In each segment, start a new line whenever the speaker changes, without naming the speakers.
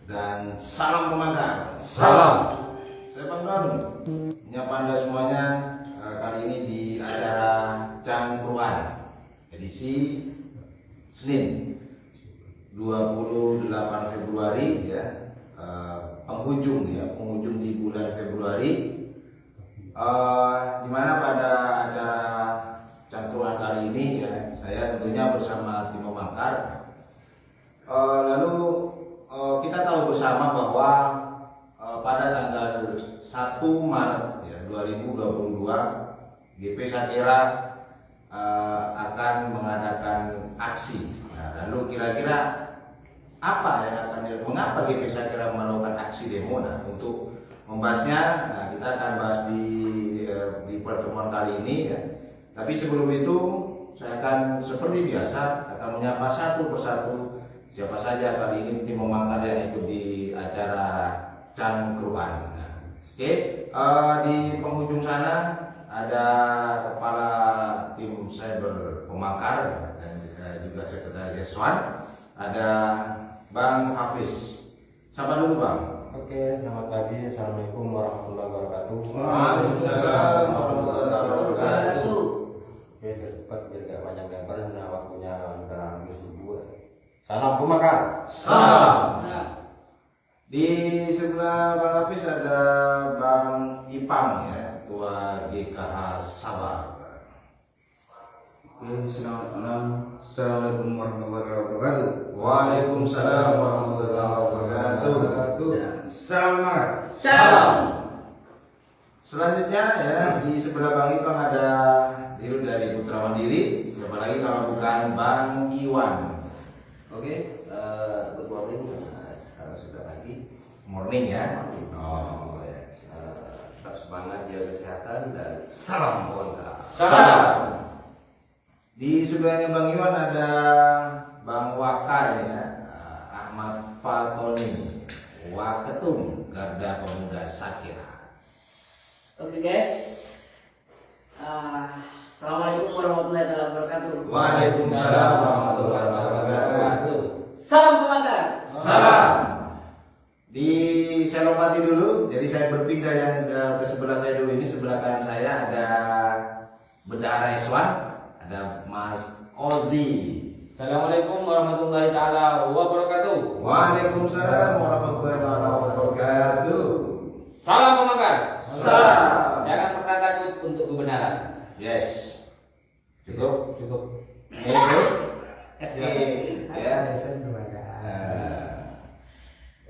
dan salam pemangkar.
Salam.
Saya Bang Don, menyapa Anda semuanya kali ini di acara Cangkruan edisi Senin 28 Februari ya, penghujung di bulan Februari, dimana pada acara Cangkruan kali ini ya, saya tentunya bersama tim pemangkar. Lalu kita tahu bersama bahwa pada tanggal 1 Maret ya, 2022 GP Sakira akan mengadakan aksi. Nah, lalu kira-kira apa yang akan mengapa GP Sakira melakukan aksi demo? Nah, untuk membahasnya, kita akan bahas di pertemuan kali ini ya. Tapi sebelum itu saya akan seperti biasa akan menyapa satu persatu siapa saja kali ini tim pemangkar yang ikut di acara Cangkruan. Nah, oke, di penghujung sana ada kepala tim cyber pemangkar dan juga sekretaris Swan, ada Bang Hafiz. Sapa dulu Bang.
Oke, selamat pagi. Assalamualaikum warahmatullahi wabarakatuh.
Waalaikumsalam warahmatullahi wabarakatuh.
Oke, biar cepat, biar gak panjang lebar, nah waktunya udah hampir subuh. Salam pemangkar.
Salam. Di sebelah Bang Hafiz ada Bang Ipang ya, Ketua GKH Sabar.
Selamat malam. Assalamualaikum warahmatullahi wabarakatuh.
Waalaikumsalam warahmatullahi wabarakatuh.
Selamat.
Salam. Selanjutnya ya, di sebelah Bang Ipang ada Dirut dari Putra Mandiri. Siapa lagi kalau bukan Bang Iwan.
Oke, good morning. Sekarang sudah pagi.
Morning ya. Oh ya.
Tetap semangat, jaga kesehatan dan salam pemangkar.
Salam. Di sebelahnya Bang Iwan ada Bang Waka ya, Ahmad Fatoni, Waketum Garda Pemuda Sakira.
Oke guys, assalamualaikum warahmatullahi wabarakatuh.
Waalaikumsalam warahmatullahi wabarakatuh.
Salam pemangkar.
Salam. Saya lompati dulu, jadi saya berpindah yang ke sebelah saya dulu. Ini sebelah kanan saya ada Bendahara Iswan, ada Mas Ozi.
Assalamualaikum warahmatullahi taala wabarakatuh.
Waalaikumsalam warahmatullahi wabarakatuh.
Salam pemangkar.
Salam.
Jangan pernah takut untuk kebenaran.
Yes. Cukup.
Cukup.
Cukup. Ya.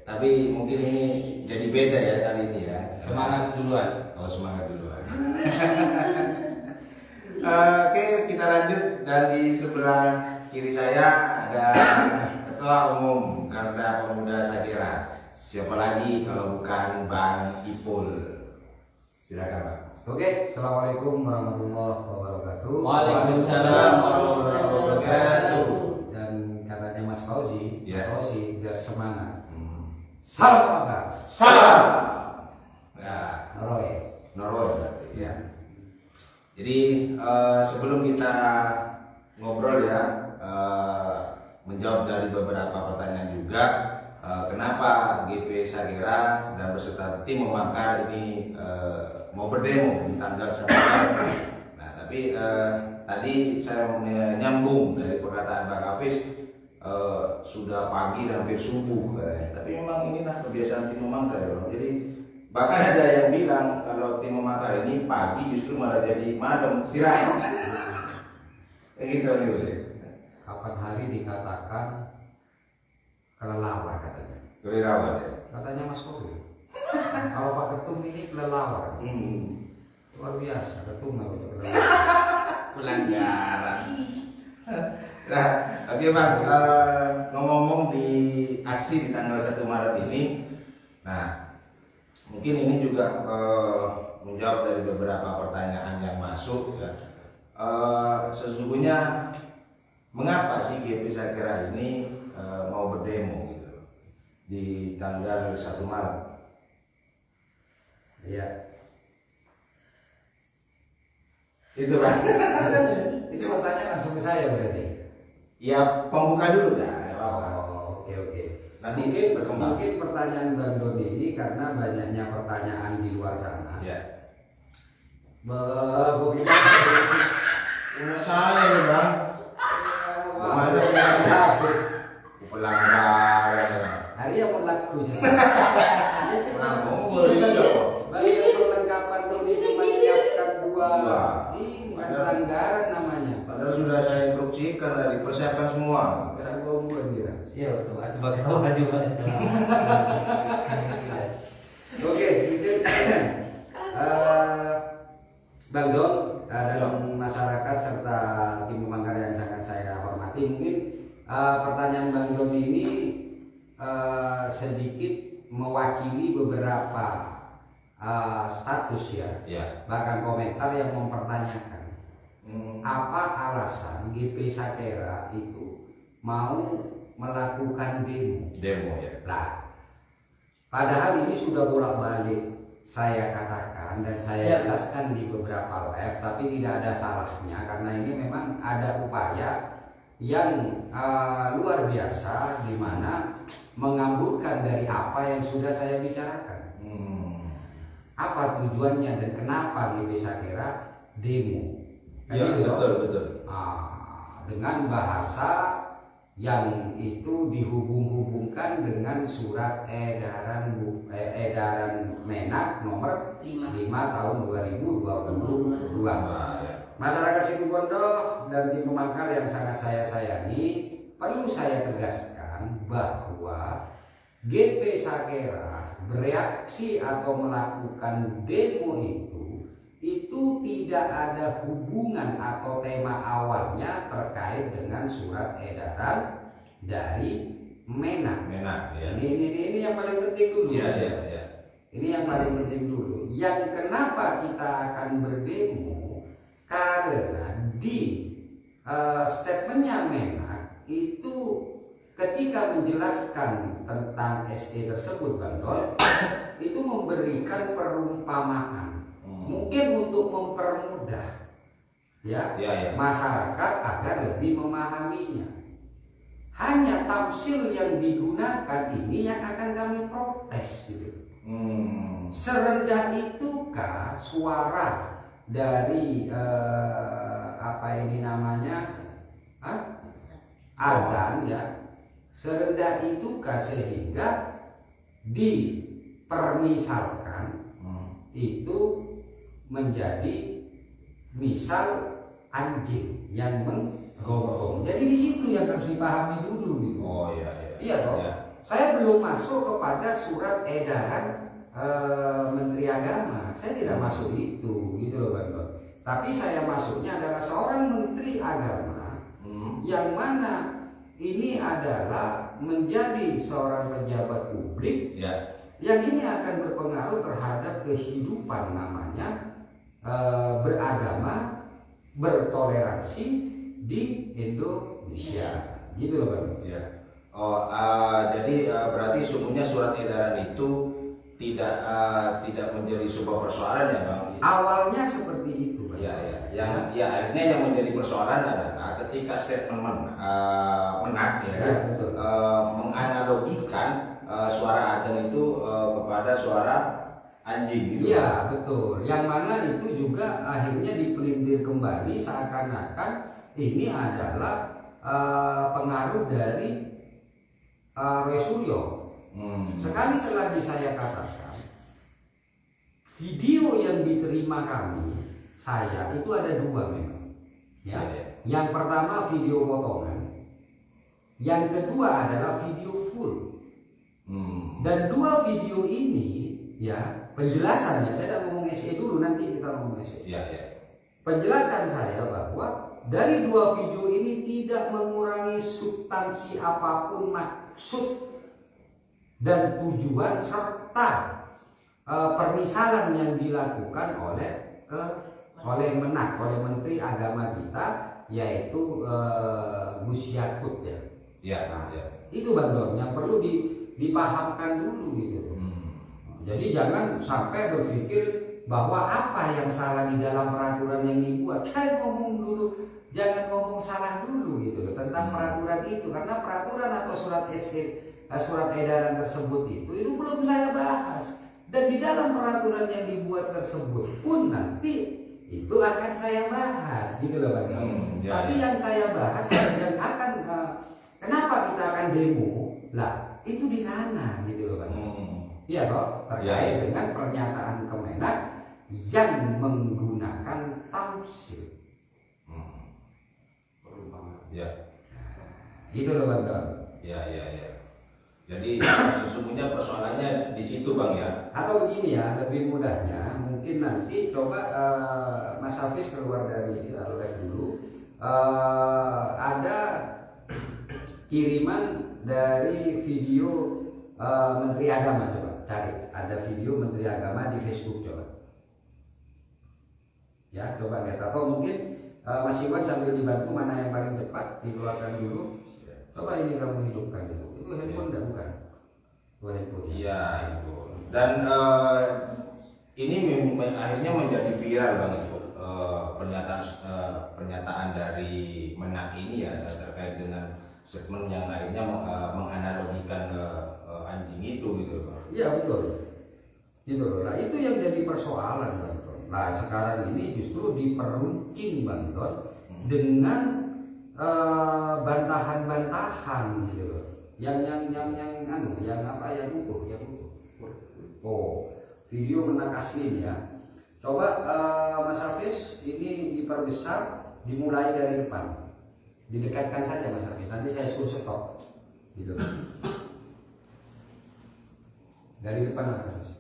Tapi mungkin ini jadi beda ya kali ini ya.
Semangat duluan.
Oh, semangat duluan. Oke, kita lanjut. Dan di sebelah kiri saya ada Ketua Umum Garda Pemuda Sakira. Siapa lagi kalau bukan Bang Ipul? Silakan Bang.
Oke, assalamualaikum warahmatullahi wabarakatuh.
Waalaikumsalam
warahmatullahi wabarakatuh.
Dan katanya Mas Fauzi,
Ya.
Mas Fauzi biar semangat. Salam pemangkar.
Salam. Nah,
Roy.
Norway berarti ya. Jadi sebelum kita ngobrol ya, menjawab dari beberapa pertanyaan juga, kenapa GP Sakira dan beserta tim pemangkar ini mau berdemo di tanggal 1 Maret. Nah, tapi tadi saya menyambung dari perkataan Pak Hafiz, sudah pagi dan hampir subuh, tapi memang inilah kebiasaan tim pemangkar ya. Jadi bahkan ada yang bilang kalau tim pemangkar ini pagi justru malah jadi malam istirahat. Kayak gitu nih.
Kapan hari dikatakan kelelawar katanya.
Kelelawar ya.
Katanya Mas Fauzi. Kalau Pak Ketum ini kelelawar. Luar biasa, Ketum untuk kelelawar.
Pelanggaran. Nah, oke Bang, ngomong-ngomong di aksi di tanggal 1 Maret ini, nah mungkin ini juga menjawab dari beberapa pertanyaan yang masuk ya. Sesungguhnya mengapa sih GP Sakira ini mau berdemo gitu di tanggal 1 Maret?
Iya.
Itu Bang.
Itu pertanyaan langsung ke saya berarti.
Ya pembuka dulu dah, nggak apa-apa.
Oh, oke.
nanti
Mungkin,
berkembang.
mungkin pertanyaan Bang Doni ini karena banyaknya pertanyaan di luar sana.
Ya.
Punya
saya nih bang,
habis.
pelanggaran.
Hari yang mau laku jadi.
Oh, bisa.
Bagian perlengkapan Doni cuma menyiapkan dua. Ini bukan pelanggaran namanya.
Padahal sudah saya instruksikan tadi, persiapkan semua.
Kira gua buat dia.
Siap, tuh. Sebagai tahu juga.
Oke, sedikit. Bang Don dan masyarakat serta tim pemangkar yang sangat saya hormati, mungkin pertanyaan Bang Don ini sedikit mewakili beberapa status ya, bahkan komentar yang mempertanyakan apa alasan GP Sakera itu mau melakukan demo ya. Lah, padahal ini sudah bolak-balik saya katakan dan saya jelaskan di beberapa live, tapi tidak ada salahnya karena ini memang ada upaya yang luar biasa di mana mengamburkan dari apa yang sudah saya bicarakan. Apa tujuannya dan kenapa GP Sakera demo?
Ya, betul.
Dengan bahasa yang itu dihubung-hubungkan dengan surat edaran Menak nomor 5 tahun 2022. Masyarakat Situbondo dan tim pemangkar yang sangat saya sayangi, perlu saya tegaskan bahwa GP Sakera bereaksi atau melakukan demo itu tidak ada hubungan atau tema awalnya terkait dengan surat edaran dari Menak.
Ya.
Ini yang paling penting dulu.
Ya.
Ini yang paling penting dulu. Yang kenapa kita akan berdemo karena di statementnya Menak itu ketika menjelaskan tentang SE tersebut, Bang Don, itu memberikan perumpamaan. Mungkin untuk mempermudah masyarakat agar lebih memahaminya. Hanya tafsir yang digunakan ini yang akan kami protes gitu. Serendah itukah suara dari azan ya? Serendah itukah sehingga dipermisalkan itu menjadi misal anjing yang menggonggong. Jadi di situ yang harus dipahami dulu gitu. Iya toh. Saya belum masuk kepada surat edaran Menteri Agama. Saya tidak masuk itu, gitu loh Bang Don. Tapi saya masuknya adalah seorang Menteri Agama yang mana ini adalah menjadi seorang pejabat publik yang ini akan berpengaruh terhadap kehidupan namanya beragama, bertoleransi di Indonesia, gitu loh Bang.
Jadi berarti sungguhnya surat edaran itu tidak menjadi sebuah persoalan ya Bang?
Awalnya seperti itu, Bang.
Akhirnya yang menjadi persoalan adalah ketika statement Menak menganalogikan suara adzan itu kepada suara anjing gitu.
Iya betul. Yang mana itu juga akhirnya dipelintir kembali seakan-akan ini adalah pengaruh dari Roy Suryo. Sekali lagi saya katakan, video yang diterima saya itu ada dua memang. Yang pertama video potongan, yang kedua adalah video full. Dan dua video ini penjelasannya, saya tidak ngomong SE dulu, nanti kita ngomong SE. Penjelasan saya bahwa dari dua video ini tidak mengurangi substansi apapun maksud dan tujuan serta permisalan yang dilakukan oleh Menak, oleh Menteri Agama kita, yaitu Gus Yakut Itu Bang Don yang perlu dipahamkan dulu gitu. Jadi jangan sampai berpikir bahwa apa yang salah di dalam peraturan yang dibuat. Saya ngomong dulu, jangan ngomong salah dulu gitu loh tentang peraturan itu, karena peraturan atau surat SE surat edaran tersebut itu belum saya bahas. Dan di dalam peraturan yang dibuat tersebut pun nanti itu akan saya bahas, gitu loh Bang. Tapi yang saya bahas yang akan kenapa kita akan demo, lah itu di sana, gitu loh Bang. Iya kok, terkait dengan pernyataan Kemenak yang menggunakan tafsir.
Ya.
Itu loh Bang.
Ya. Jadi sesungguhnya persoalannya di situ Bang ya.
Atau begini ya, lebih mudahnya mungkin nanti coba Mas Hafiz keluar dari live dulu. Ada kiriman dari video Menteri Agama, coba cari. Ada video Menteri Agama di Facebook, coba. Ya, coba lihat. Atau mungkin Mas Iwan sambil dibantu mana yang paling cepat dikeluarkan dulu. Coba ini kamu hidupkan itu. Itu handphone enggak bukan? Handphone.
Iya itu. Dan ini akhirnya menjadi viral Bang itu pernyataan dari Menak ini ya terkait dengan statement yang akhirnya menganalogikan anjing itu gitu Bang.
Iya betul. Gitu. Nah itu yang jadi persoalan Bang. Nah sekarang ini justru diperuncing Bang dengan bantahan-bantahan gitu loh. Yang utuh. Oh, video Menak Asmin ya. Coba Mas Hafiz ini diperbesar, dimulai dari depan. Didekatkan saja Mas Hafiz. Nanti saya suruh stop. Gitu. Dari depan Mas Hafiz.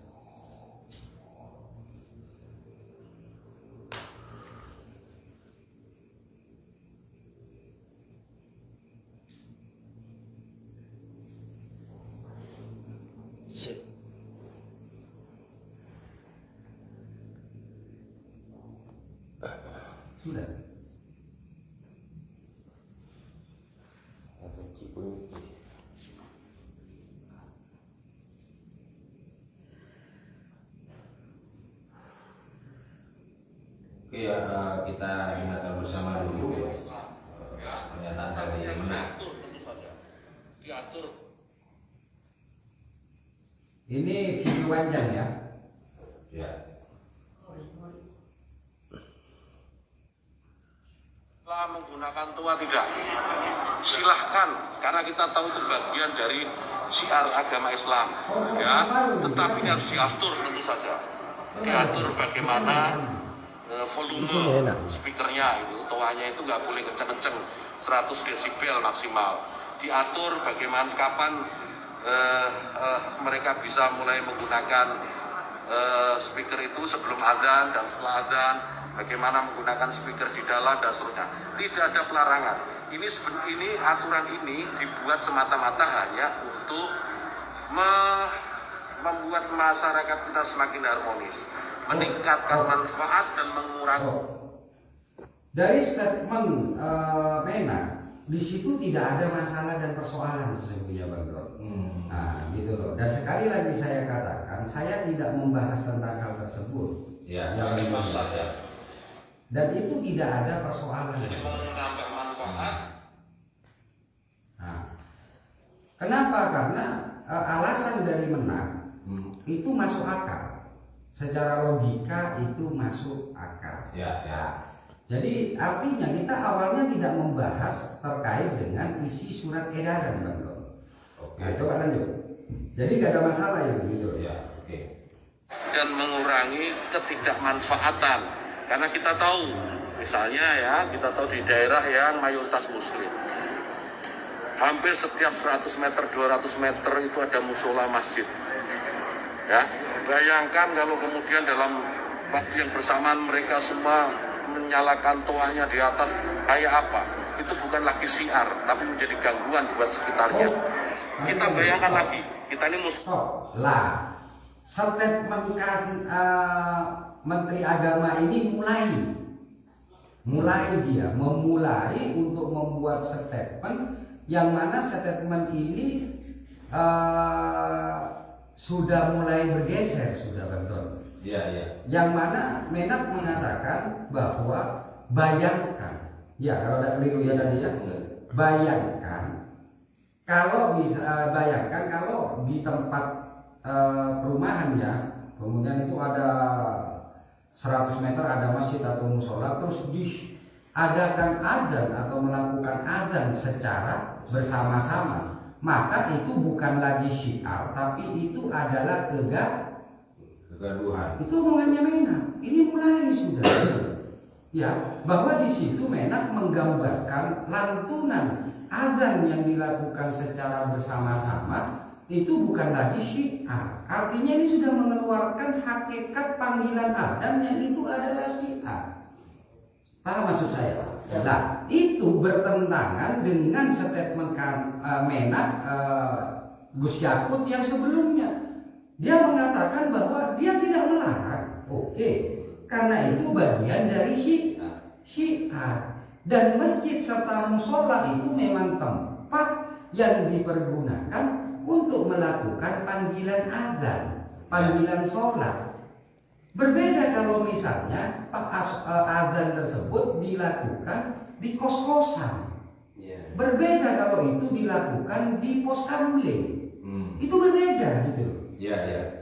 Sudah.
Oke ya, kita dengarkan bersama dulu pernyataan dari Menak.
Ini video panjang ya.
Ya.
Menggunakan tua tidak, silahkan, karena kita tahu itu bagian dari syiar agama Islam ya, tetapi harus diatur tentu saja, diatur bagaimana volume speakernya itu, tuanya itu nggak boleh kenceng-kenceng 100 desibel maksimal, diatur bagaimana kapan mereka bisa mulai menggunakan speaker itu sebelum adzan dan setelah adzan, bagaimana menggunakan speaker di dalam dan seterusnya. Tidak ada pelarangan. Ini aturan ini dibuat semata-mata hanya untuk membuat masyarakat kita semakin harmonis, meningkatkan manfaat dan mengurangi.
Dari statement Menak, di situ tidak ada masalah dan persoalan sesungguhnya Bang Dor. Nah, gitu loh. Dan sekali lagi saya katakan, saya tidak membahas tentang hal tersebut.
Ya.
Dan itu tidak ada persoalan.
Menambah manfaat.
Nah, kenapa? Karena alasan dari Menak itu masuk akal. Secara logika itu masuk akal.
Ya.
Jadi artinya kita awalnya tidak membahas terkait dengan isi surat edaran, Bang. Nah, coba lanjut. Jadi nggak ada masalah itu, gitu.
Ya, oke.
Dan mengurangi ketidakmanfaatan. Karena kita tahu, misalnya ya, kita tahu di daerah yang mayoritas muslim, hampir setiap 100 meter, 200 meter itu ada musola masjid. Ya, bayangkan kalau kemudian dalam waktu yang bersamaan mereka semua menyalakan toanya di atas, kayak apa? Itu bukan lagi syiar, tapi menjadi gangguan buat sekitarnya. Kita bayangkan lagi, kita ini
lah, statement Menteri Agama ini memulai untuk membuat statement yang mana statement ini sudah mulai bergeser, sudah Bang.
Iya.
Yang mana Menak mengatakan bahwa bayangkan, ya kalau tidak keliru ya tadi ya, bayangkan Kalau bisa bayangkan kalau di tempat perumahan ya, kemudian itu ada 100 meter ada masjid atau musola, terus diadakan adzan atau melakukan adzan secara bersama-sama, maka itu bukan lagi syiar, tapi itu adalah
kegaduhan.
itu omongannya Menak. Ini mulai sudah ya, bahwa di situ Menak menggambarkan lantunan adzan yang dilakukan secara bersama-sama itu bukan lagi syiar. Artinya ini sudah mengeluarkan hakikat panggilan adzan yang itu adalah syiar. Paham maksud saya? Nah, itu bertentangan dengan statement Menak Gus Yakut yang sebelumnya. Dia mengatakan bahwa dia tidak melarang. Oke, karena itu bagian dari syiar. Dan masjid serta musola itu memang tempat yang dipergunakan untuk melakukan panggilan adzan, panggilan sholat. Berbeda kalau misalnya adzan tersebut dilakukan di kos-kosan. Berbeda kalau itu dilakukan di pos kamling. Itu berbeda gitu.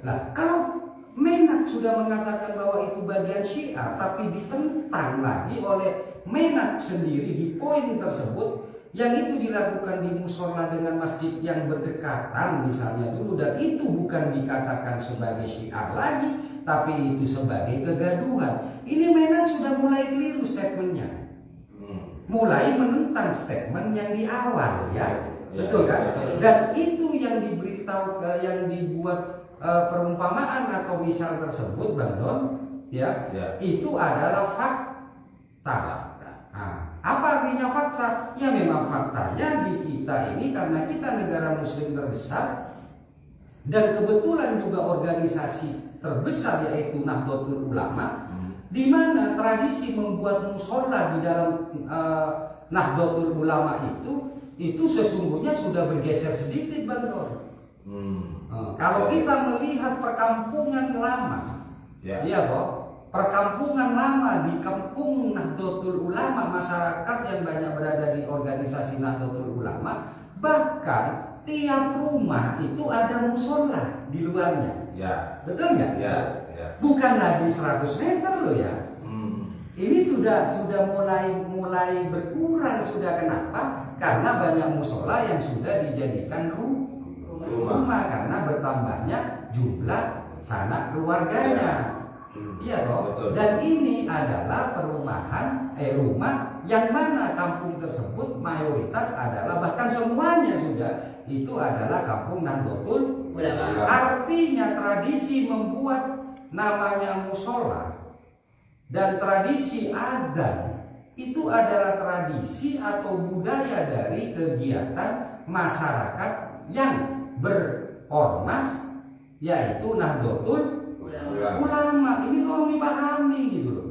Nah, kalau Menak sudah mengatakan bahwa itu bagian syiar, tapi ditentang lagi oleh Menak sendiri di poin tersebut, yang itu dilakukan di musola dengan masjid yang berdekatan misalnya dulu, dan itu bukan dikatakan sebagai syiar lagi, tapi itu sebagai kegaduhan. Ini Menak sudah mulai keliru statementnya, mulai menentang statement yang di awal ya, betul kan? Dan itu yang diberitahu, yang dibuat perumpamaan atau misal tersebut, Bang Don, ya. Itu adalah fakta. Nah, apa artinya fakta? Ya memang faktanya di kita ini, karena kita negara muslim terbesar dan kebetulan juga organisasi terbesar yaitu Nahdlatul Ulama, di mana tradisi membuat musola di dalam Nahdlatul Ulama itu sesungguhnya sudah bergeser sedikit, Bang Don. Kalau kita melihat perkampungan lama, iya kok, perkampungan lama di kampung Nahdlatul Ulama, masyarakat yang banyak berada di organisasi Nahdlatul Ulama, bahkan tiap rumah itu ada musola di luarnya. Betul nggak? Bukan lagi 100 meter loh ya. Ini sudah mulai berkurang. Sudah kenapa? Karena banyak musola yang sudah dijadikan rumah karena bertambahnya jumlah sanak keluarganya. Iya toh. Dan ini adalah rumah yang mana kampung tersebut mayoritas adalah, bahkan semuanya sudah itu adalah kampung Nahdlatul Ulama. Artinya tradisi membuat namanya musola dan tradisi adzan itu adalah tradisi atau budaya dari kegiatan masyarakat yang berormas, yaitu Nahdlatul Ulama. Ini tolong dipahami gitu loh.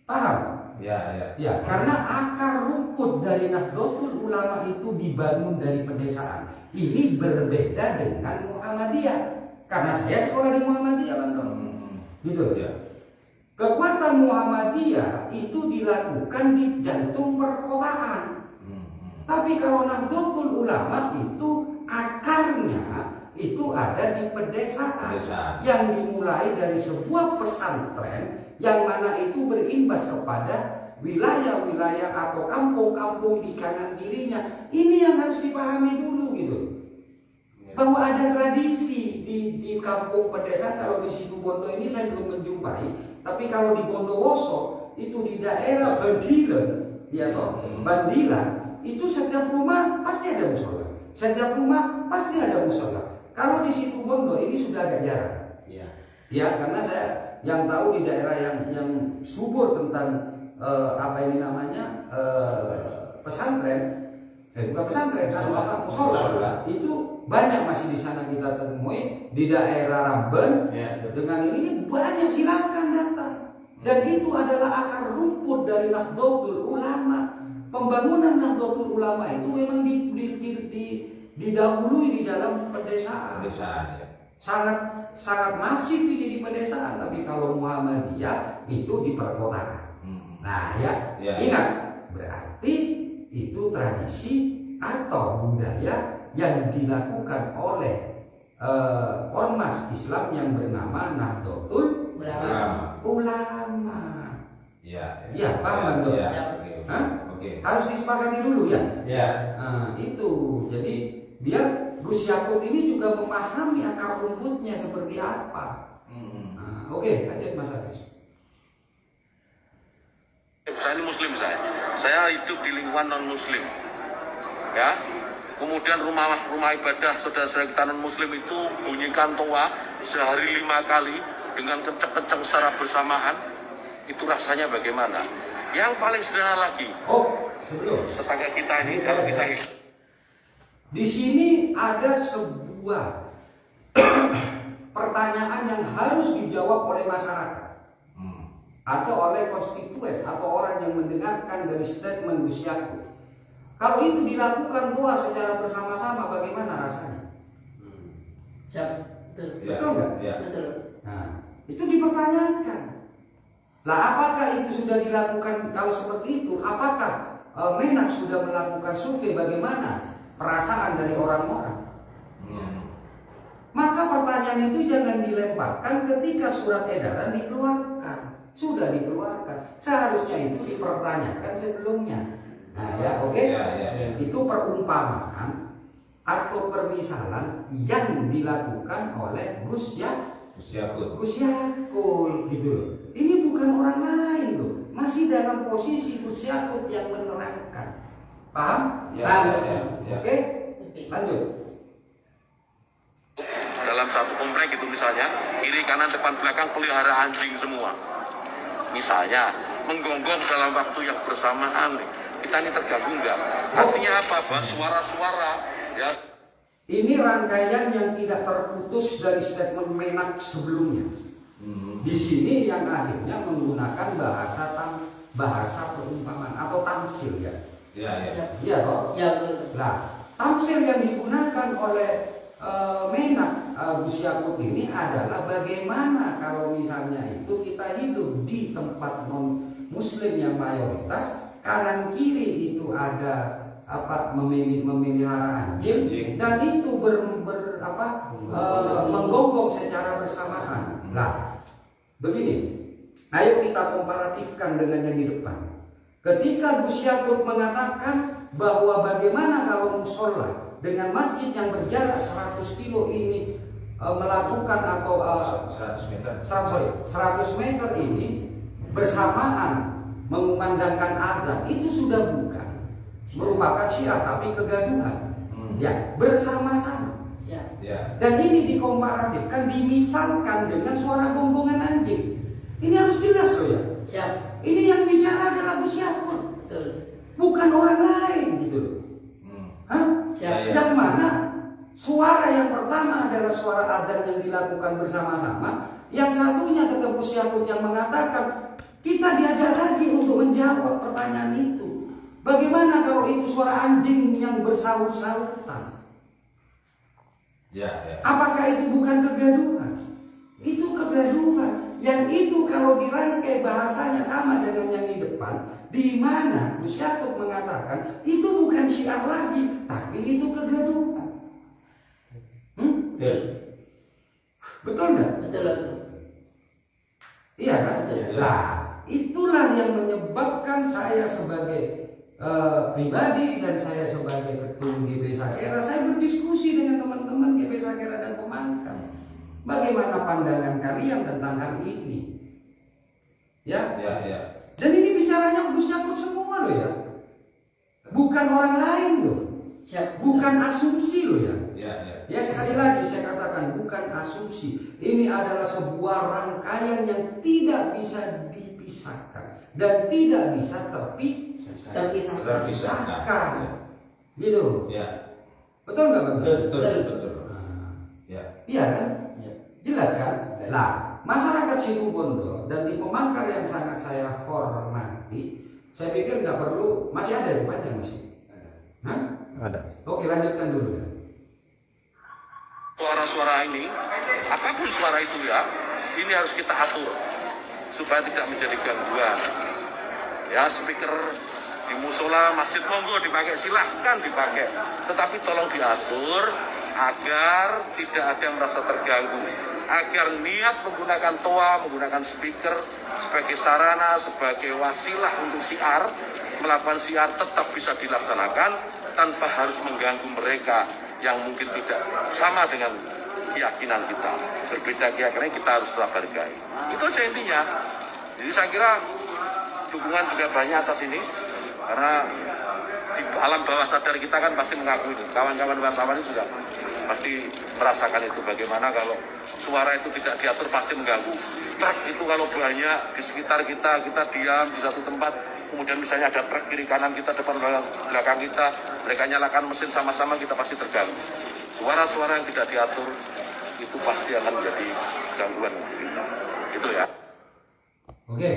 Paham? Ya, karena akar rumput dari Nahdlatul Ulama itu dibangun dari pedesaan. Ini berbeda dengan Muhammadiyah. Karena saya sekolah di Muhammadiyah, Bang Dong. Gitu ya. Kekuatan Muhammadiyah itu dilakukan di jantung perkotaan. Tapi kalau Nahdlatul Ulama itu akarnya itu ada di pedesaan. Yang dimulai dari sebuah pesantren yang mana itu berimbas kepada wilayah-wilayah atau kampung-kampung di kanan kirinya. Ini yang harus dipahami dulu gitu. Bahwa ada tradisi di kampung pedesaan. Kalau di Situbondo ini saya belum menjumpai, tapi kalau di Bondowoso itu di daerah Bandilan, ya toh, Bandilan itu setiap rumah pasti ada musola. Setiap rumah pasti ada musola. Kalau di Situbondo ini sudah agak jarang. Ya, karena saya yang tahu di daerah yang subur tentang pesantren, bukan pesantren, musola itu banyak masih di sana kita temui di daerah Ramben. Dengan ini banyak, silakan datang. Dan itu adalah akar rumput dari Nahdlatul Ulama. Pembangunan Nahdlatul Ulama itu memang didahului di dalam pedesaan. Sangat masif ini di pedesaan. Tapi kalau Muhammadiyah itu di perkotaan. Nah ingat, berarti itu tradisi atau budaya yang dilakukan oleh ormas Islam yang bernama Nahdlatul Ulama. Ya, paham dong? Hah? Harus disepakati dulu ya. Nah, itu. Jadi biar Gus Yakut ini juga memahami akar rumputnya seperti apa. Nah, oke, lanjut Mas Hafiz.
Saya ini muslim saya hidup di lingkungan non muslim, ya. Kemudian rumah ibadah saudara-saudara kita non muslim itu bunyikan toa sehari 5 kali dengan kencang-kencang secara bersamaan, itu rasanya bagaimana? Yang paling sederhana lagi,
Sebelum
tetangga kita ini kalau kita
di sini ada sebuah pertanyaan yang harus dijawab oleh masyarakat atau oleh konstituen atau orang yang mendengarkan dari statement Gus Yakut. Kalau itu dilakukan doa secara bersama-sama, bagaimana rasanya?
Siap.
Betul nggak?
Betul.
Nah, itu dipertanyakan. Lah, apakah itu sudah dilakukan? Kalau seperti itu, apakah Menak sudah melakukan survei bagaimana perasaan dari orang-orang? Maka pertanyaan itu jangan dilemparkan ketika surat edaran dikeluarkan. Sudah dikeluarkan, seharusnya itu dipertanyakan sebelumnya. Nah ya, oke. Itu perumpamaan atau permisalan yang dilakukan oleh Gus Yakut gitu loh. Ini bukan orang lain loh, masih dalam posisi Gus Yakut yang menerangkan. Paham? Oke, lanjut.
dalam satu komplek itu misalnya kiri kanan depan belakang pelihara anjing semua, misalnya menggonggong dalam waktu yang bersamaan, kita ini terganggu nggak? Artinya apa? Bahwa suara-suara ya.
Ini rangkaian yang tidak terputus dari statement Menak sebelumnya. Di sini yang akhirnya menggunakan bahasa perumpamaan atau tamsil ya. Iya toh?
Ya, betul.
Nah, tamsil yang digunakan oleh Menak Gus Yakut ini adalah bagaimana kalau misalnya itu kita hidup di tempat non muslim yang mayoritas, kanan kiri itu ada memelihara anjing dan itu menggonggong secara bersamaan. Nah, begini, ayo kita komparatifkan dengan yang di depan. Ketika Gus Yakut mengatakan bahwa bagaimana kalau musola dengan masjid yang berjarak 100 kilo ini melakukan atau 100 meter ini bersamaan mengumandangkan azan, itu sudah bukan merupakan syiar tapi kegaduhan. Ya, bersama-sama. Dan ini dikomparatifkan, dimisalkan dengan suara gonggongan anjing. Ini harus jelas loh ya.
Siap.
Ini yang bicara adalah Gus Yakut,
Betul.
bukan orang lain gitu loh.
Siap.
Yang mana suara yang pertama adalah suara adzan yang dilakukan bersama-sama, yang satunya tetap Gus Yakut yang mengatakan kita diajak lagi untuk menjawab pertanyaan itu. Bagaimana kalau itu suara anjing yang bersaut-sautan? Apakah itu bukan kegaduhan? Itu kegaduhan. Yang itu kalau dirangkai bahasanya sama dengan yang di depan, di mana Gus Yakut mengatakan itu bukan syiar lagi, tapi itu kegaduhan. Betul nggak?
Betul.
Iya kan?
Betul.
Nah, itulah yang menyebabkan saya sebagai pribadi dan saya sebagai ketum GP Sakera, saya berdiskusi dengan teman-teman GP Sakera dan Pemangkam. Bagaimana pandangan kalian tentang hal ini? Ya. Dan ini bicaranya Gus Yakut semua loh ya. Bukan orang lain loh.
Siap.
Bukan asumsi loh ya.
Ya.
Ya, sekali lagi saya katakan bukan asumsi. Ini adalah sebuah rangkaian yang tidak bisa dipisahkan dan tidak bisa terpisahkan. Gitu.
Ya.
Betul nggak Bang?
Betul.
Iya kan? Jelas kan? Nah, masyarakat Situbondo dan di Pemangkar yang sangat saya hormati, saya pikir nggak perlu, masih ada yang panjang masih. Hah?
Ada.
Oke, lanjutkan dulu ya.
Suara-suara ini, apapun suara itu ya, ini harus kita atur supaya tidak menjadi gangguan. Ya, speaker Di musola, masjid, monggo dipakai, silahkan dipakai. Tetapi tolong diatur agar tidak ada yang merasa terganggu. Agar niat menggunakan toa, menggunakan speaker sebagai sarana, sebagai wasilah untuk syiar, melakukan syiar tetap bisa dilaksanakan tanpa harus mengganggu mereka yang mungkin tidak sama dengan keyakinan kita. Berbeda keyakinan kita harus tetap hargai. Itu saja intinya. Jadi saya kira dukungan juga banyak atas ini, karena di alam bawah sadar kita kan pasti mengakui itu. Kawan-kawan wartawan itu juga pasti merasakan itu, bagaimana kalau suara itu tidak diatur pasti mengganggu. Truk itu kalau banyak di sekitar kita diam di satu tempat, kemudian misalnya ada truk kiri kanan kita, depan belakang kita, mereka nyalakan mesin sama-sama, kita pasti terganggu. Suara-suara yang tidak diatur itu pasti akan menjadi gangguan kita. Itu ya.
Oke.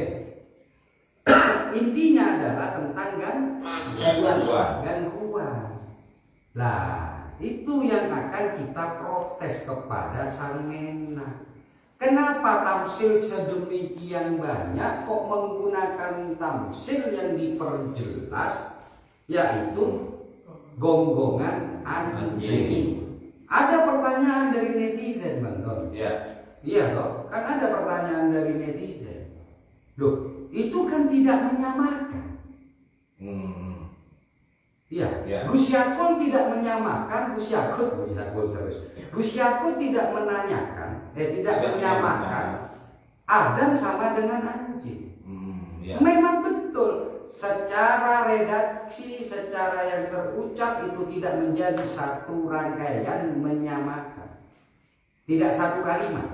Intinya adalah tentang gangguan. Lah, itu yang akan kita protes kepada Sang Menak. Kenapa tamsil sedemikian banyak kok menggunakan tamsil yang diperjelas, yaitu gonggongan anjing. Ada pertanyaan dari netizen, Bang Don. Iya toh, kan ada pertanyaan dari netizen. Loh, itu kan tidak menyamakan. Iya. Gus Yakut tidak menyamakan, Gus Yakut tidak menanyakan, tidak menyamakan Adam sama dengan anjing. Memang betul, secara redaksi, secara yang terucap itu tidak menjadi satu rangkaian menyamakan, tidak satu kalimat.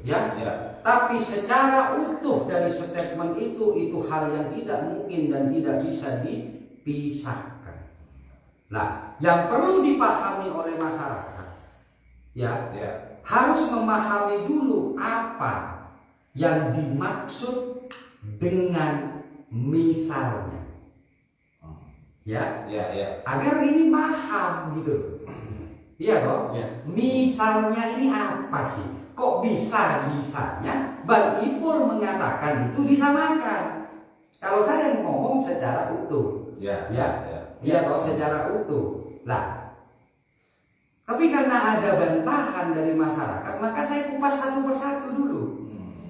Ya. Tapi secara utuh dari statement itu hal yang tidak mungkin dan tidak bisa dipisahkan. Nah, yang perlu dipahami oleh masyarakat, harus memahami dulu apa yang dimaksud dengan misalnya. Agar ini paham gitu. Iya toh? Misalnya ini apa sih? Kok bisa-bisanya Bang Ipul mengatakan itu disamakan? Kalau saya ngomong secara utuh, toh secara utuh. Lah, tapi karena ada bantahan dari masyarakat, maka saya kupas satu persatu dulu.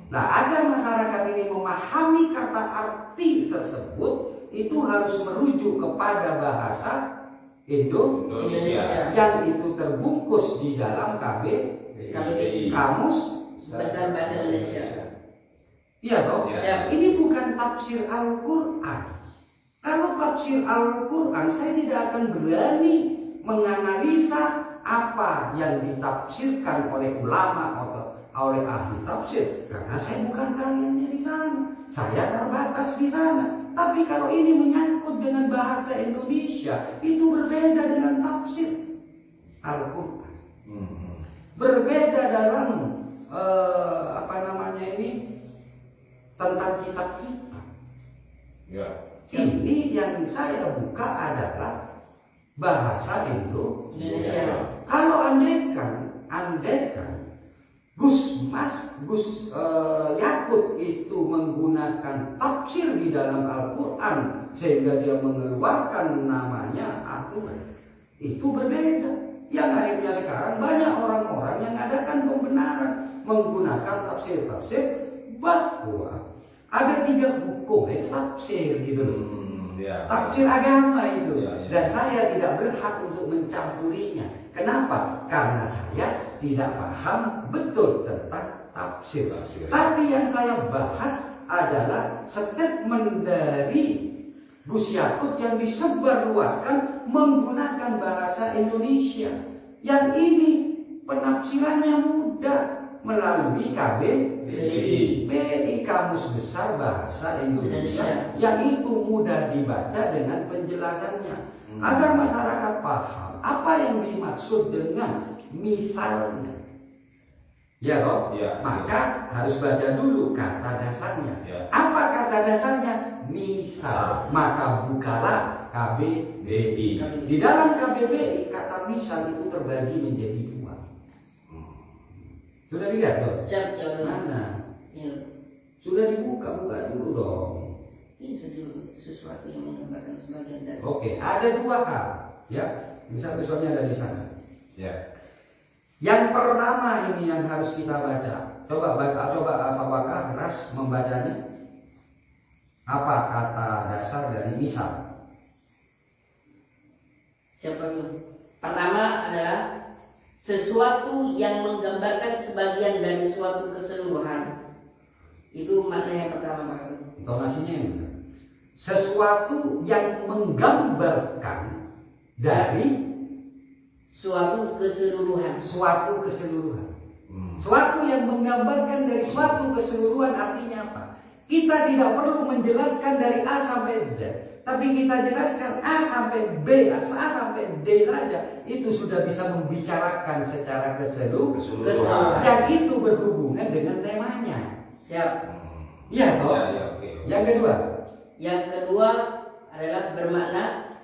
Nah, agar masyarakat ini memahami kata arti tersebut, itu harus merujuk kepada bahasa Indonesia yang itu terbungkus di dalam KBBI, Kamus
Besar Bahasa Indonesia.
Iya toh? Ini bukan tafsir Al-Quran. Kalau tafsir Al-Quran, saya tidak akan berani menganalisa apa yang ditafsirkan oleh ulama atau oleh ahli tafsir, karena saya bukan kaliannya di sana. Saya terbatas di sana. Tapi kalau ini menyangkut dengan bahasa Indonesia, itu berbeda dengan tafsir Al-Quran. Berbeda dalam tentang kitab-kitab. Ini yang saya buka adalah bahasa Indonesia. Kalau andaikan Gus Yakut itu menggunakan tafsir di dalam Al-Quran sehingga dia mengeluarkan namanya aturan, itu berbeda. Yang akhirnya sekarang banyak orang-orang yang adakan pembenaran menggunakan tafsir-tafsir bahwa ada 3 hukum tafsir gitu. Tafsir agama itu. Dan saya tidak berhak untuk mencampurinya. Kenapa? Karena saya tidak paham betul tentang tafsir. Tapi yang saya bahas adalah statement dari Gus Yakut yang disebarluaskan menggunakan bahasa Indonesia. Yang ini penafsirannya mudah melalui KBBI, Kamus Besar Bahasa Indonesia, yang itu mudah dibaca dengan penjelasannya. Agar masyarakat paham apa yang dimaksud dengan misalnya. Ya toh? Maka harus baca dulu kata dasarnya. Apa kata dasarnya? Misal. Maka bukalah KBBI. Di dalam KBBI kata misal itu terbagi menjadi 2. Sudah lihat toh? Mana? Sudah dibuka dulu dong.
sesuatu yang menggambarkan sebagian dari.
Oke, ada dua hal, ya. Misalnya ada di sana.
Ya.
Yang pertama ini yang harus kita baca. Coba Pak Bakar Ras membacanya. Apa kata dasar dari misal?
Siapa dulu? Pertama adalah sesuatu yang menggambarkan sebagian dari suatu keseluruhan. Itu makna yang pertama, Pak.
Intonasinya yang benar. Sesuatu yang menggambarkan dari
Suatu keseluruhan.
suatu keseluruhan. Suatu yang menggambarkan dari suatu keseluruhan artinya apa? Kita tidak perlu menjelaskan dari A sampai Z, tapi kita jelaskan A sampai B, A sampai D saja, itu sudah bisa membicarakan secara keseluruhan. Dan itu berhubungan dengan temanya.
Siap.
Iya toh?
Ya, oke.
Yang kedua,
Yang kedua adalah bermakna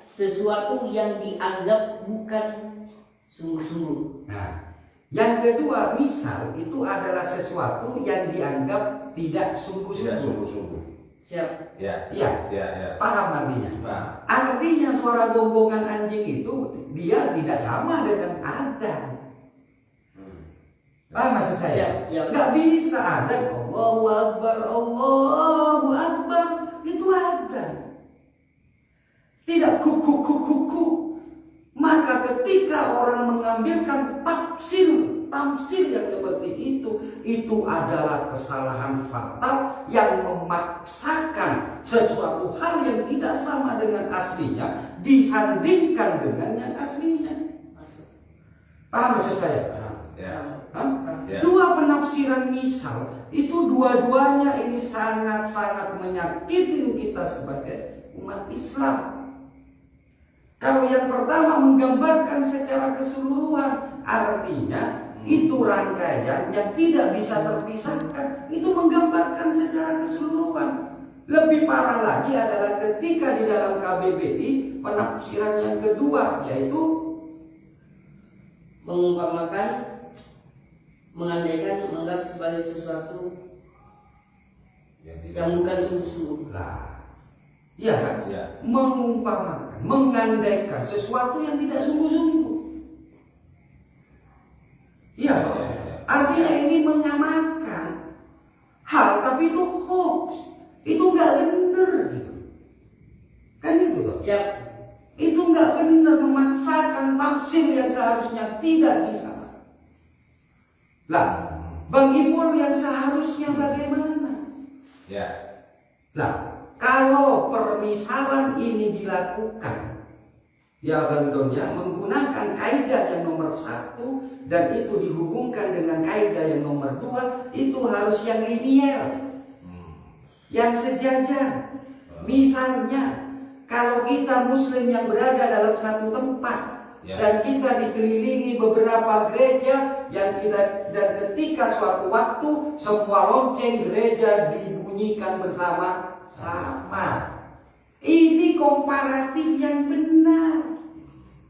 sesuatu yang dianggap bukan sungguh-sungguh.
nah, yang kedua misal itu adalah sesuatu yang dianggap tidak
Tidak
sungguh-sungguh.
sungguh-sungguh.
Siap.
Ya.
Iya,
Ya, ya.
paham artinya?
Nah,
Artinya suara gonggong anjing itu dia tidak sama dengan adzan. Paham maksud saya?
Siap. Ya.
Nggak bisa adzan Allahu Akbar itu adzan. Tidak kuku. Maka ketika orang mengambilkan tamsil yang seperti itu adalah kesalahan fatal yang memaksakan sesuatu hal yang tidak sama dengan aslinya disandingkan dengan yang aslinya. Paham maksud saya?
ya.
Hah?
Ya.
Dua penafsiran misal itu dua-duanya ini sangat-sangat menyakitin kita sebagai umat Islam. Kalau yang pertama menggambarkan secara keseluruhan, artinya itu rangkaian yang tidak bisa terpisahkan, itu menggambarkan secara keseluruhan. Lebih parah lagi adalah ketika di dalam KBBI penafsiran yang kedua, yaitu
Mengumpamakan, mengandaikan, menganggap sebagai sesuatu yang bukan sungguh-sungguh.
lah, ya kan?
Ya.
Mengumpamakan, mengandaikan sesuatu yang tidak sungguh-sungguh. Iya,
Ya.
artinya ini menyamakan hal, tapi itu hoax, itu nggak benar, gitu. Kan itu loh.
Siap.
Itu nggak benar, memaksakan tafsir yang seharusnya tidak bisa. Lah, Bang Ipul yang seharusnya bagaimana?
Ya.
Nah, kalau permisalan ini dilakukan, ya tentunya menggunakan kaidah yang nomor 1 dan itu dihubungkan dengan kaidah yang nomor 2, itu harus yang linier, yang sejajar. Misalnya, kalau kita Muslim yang berada dalam satu tempat,
Ya.
dan kita dikelilingi beberapa gereja dan ketika suatu waktu semua lonceng gereja dibunyikan bersama-sama. Ini komparatif yang benar,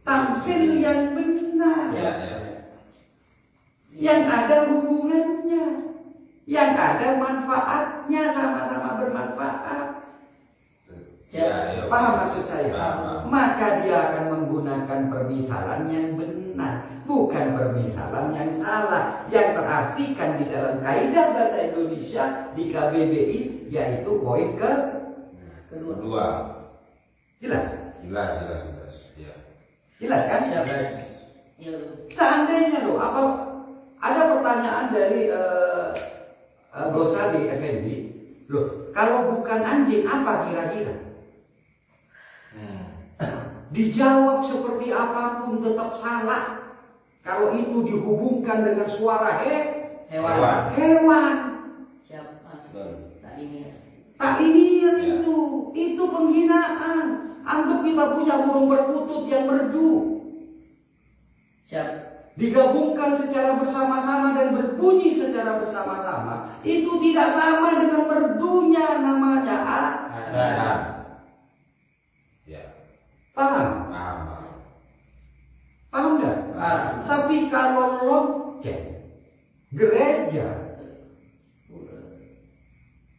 tamsil yang benar,
Ya, ya.
yang ada hubungannya, yang ada manfaatnya, sama-sama bermanfaat.
Ya, ya.
Paham maksud saya?
Paham.
Maka dia akan menggunakan permisalan yang benar, bukan permisalan yang salah, yang terartikan di dalam kaidah bahasa Indonesia di KBBI, yaitu poin
Kedua.
jelas,
Jelas. Ya.
jelas kan?
Ya. Ya.
Seandainya loh, apa ada pertanyaan dari Gosali Effendi, loh kalau bukan anjing apa kira-kira? Dijawab seperti apapun tetap salah. Kalau itu dihubungkan dengan suara
Hewan.
hewan,
Siap. Tak ini.
tak ini yang
Ya.
itu penghinaan. Anggap kita punya burung perkutut yang merdu,
Siap.
digabungkan secara bersama-sama dan berbunyi secara bersama-sama, itu tidak sama dengan merdunya namanya
Ya. Ya.
Paham?
Paham.
Paham nggak?
Paham.
Tapi kalau lonceng gereja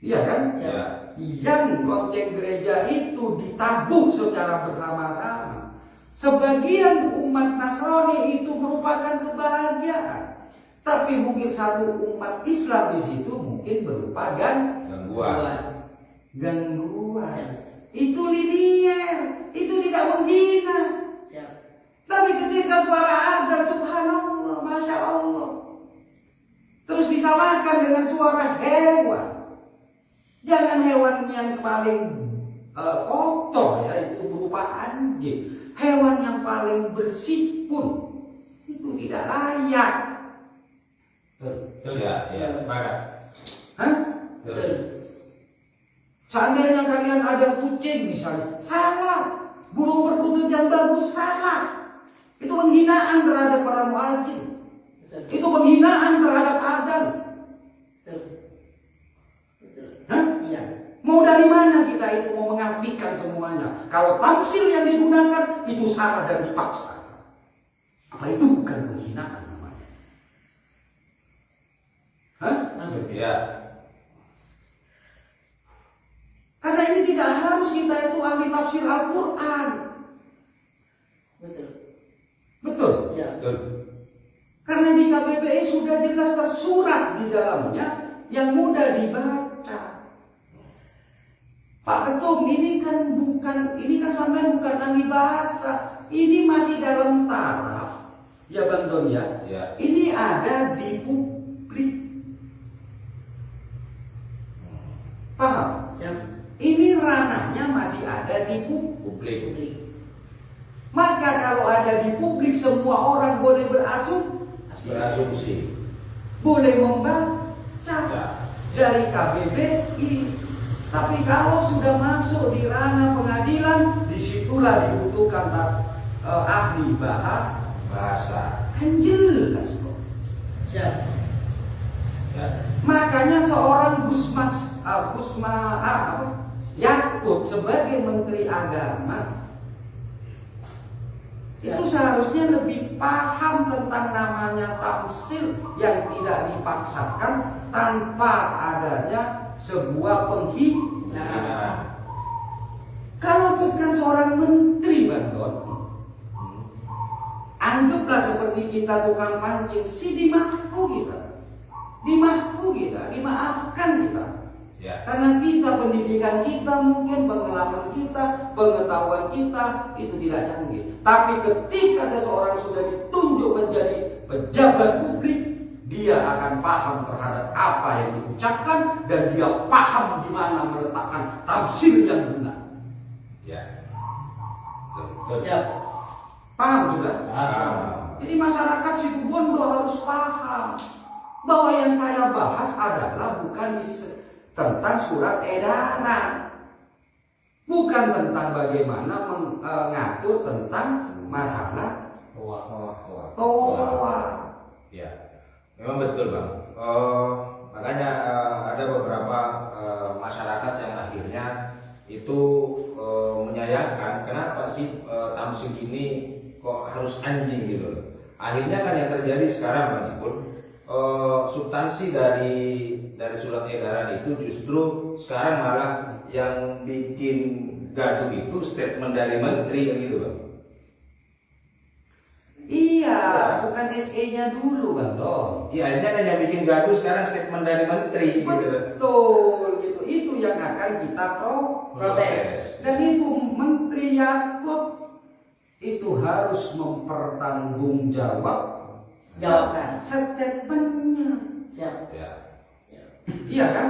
Iya kan?
Ya.
Yang lonceng gereja itu ditabung secara bersama-sama. Sebagian umat Nasrani itu merupakan kebahagiaan, tapi mungkin satu umat Islam di situ mungkin berupa gangguan. Itu linier, itu tidak menghina.
Siap.
Tapi ketika suara adzan, subhanallah, masya Allah, terus disamakan dengan suara hewan. Jangan hewan yang paling kotor ya, itu berupa anjing. Hewan yang paling bersih pun itu tidak layak.
Betul ya, sepakat.
Hah?
Betul.
Seandainya kalian ada kucing misalnya, salah. Burung perkutut yang bagus, salah. Itu penghinaan terhadap para muazzin. Itu penghinaan terhadap adzan. Hah?
Iya.
Mau dari mana kita itu mau mengabdikan semuanya? Kalau tafsir yang digunakan itu salah dan dipaksa. Apa itu bukan penghinaan namanya? Hah?
Ya.
Karena ini tidak harus kita itu ahli tafsir Al-Quran.
Betul.
Betul?
Ya.
Betul.
Karena di KBBI sudah jelas tersurat di dalamnya yang mudah dibaca. Pak Ketum, ini kan sampai bukan ahli bahasa. Ini masih dalam taraf. Ya Bang Don ya.
Ya.
Ini ada di publik. Paham?
Siap.
Ini ranahnya masih ada di
Publik.
Publik.
Maka kalau ada di publik semua orang boleh
Berasumsi.
boleh membaca
Ya.
dari KBBI. Tapi kalau sudah masuk di ranah pengadilan, disitulah dibutuhkan ahli
Bahasa.
kan jelas kok.
Siap.
Ya.
Makanya seorang Yakut sebagai Menteri Agama itu seharusnya lebih paham tentang namanya tafsir yang tidak dipaksakan tanpa adanya sebuah penghinaan. Kalau bukan seorang menteri, Bang Don, anggaplah seperti kita tukang pancing, dimaafkan kita.
Ya.
Karena kita, pendidikan kita, mungkin pengalaman kita, pengetahuan kita itu tidak canggih. Tapi ketika seseorang sudah ditunjuk menjadi pejabat publik, dia akan paham terhadap apa yang diucapkan dan dia paham di mana meletakkan tafsir yang benar.
Ya.
Siap.
Paham sudah?
Paham.
Jadi masyarakat Situbondo harus paham bahwa yang saya bahas adalah bukan tentang surat edaran, bukan tentang bagaimana mengatur tentang masalah toa.
Ya. Memang betul Bang. Makanya ada beberapa masyarakat yang akhirnya itu menyayangkan kenapa sih tamsil ini kok harus anjing gitu. Akhirnya kan yang terjadi sekarang Bang Ipul, substansi dari surat edaran itu justru sekarang malah yang bikin gaduh itu statement dari menteri kan gitu Bang.
Iya, bukan SE-nya dulu Bang Don.
Iya, akhirnya kan yang bikin gaduh sekarang statement dari menteri gitu.
Betul gitu. Itu yang akan kita
Protes.
Dan itu Menteri Yakut itu harus
Jawabkan.
statementnya.
Siap.
Ya.
Iya kan?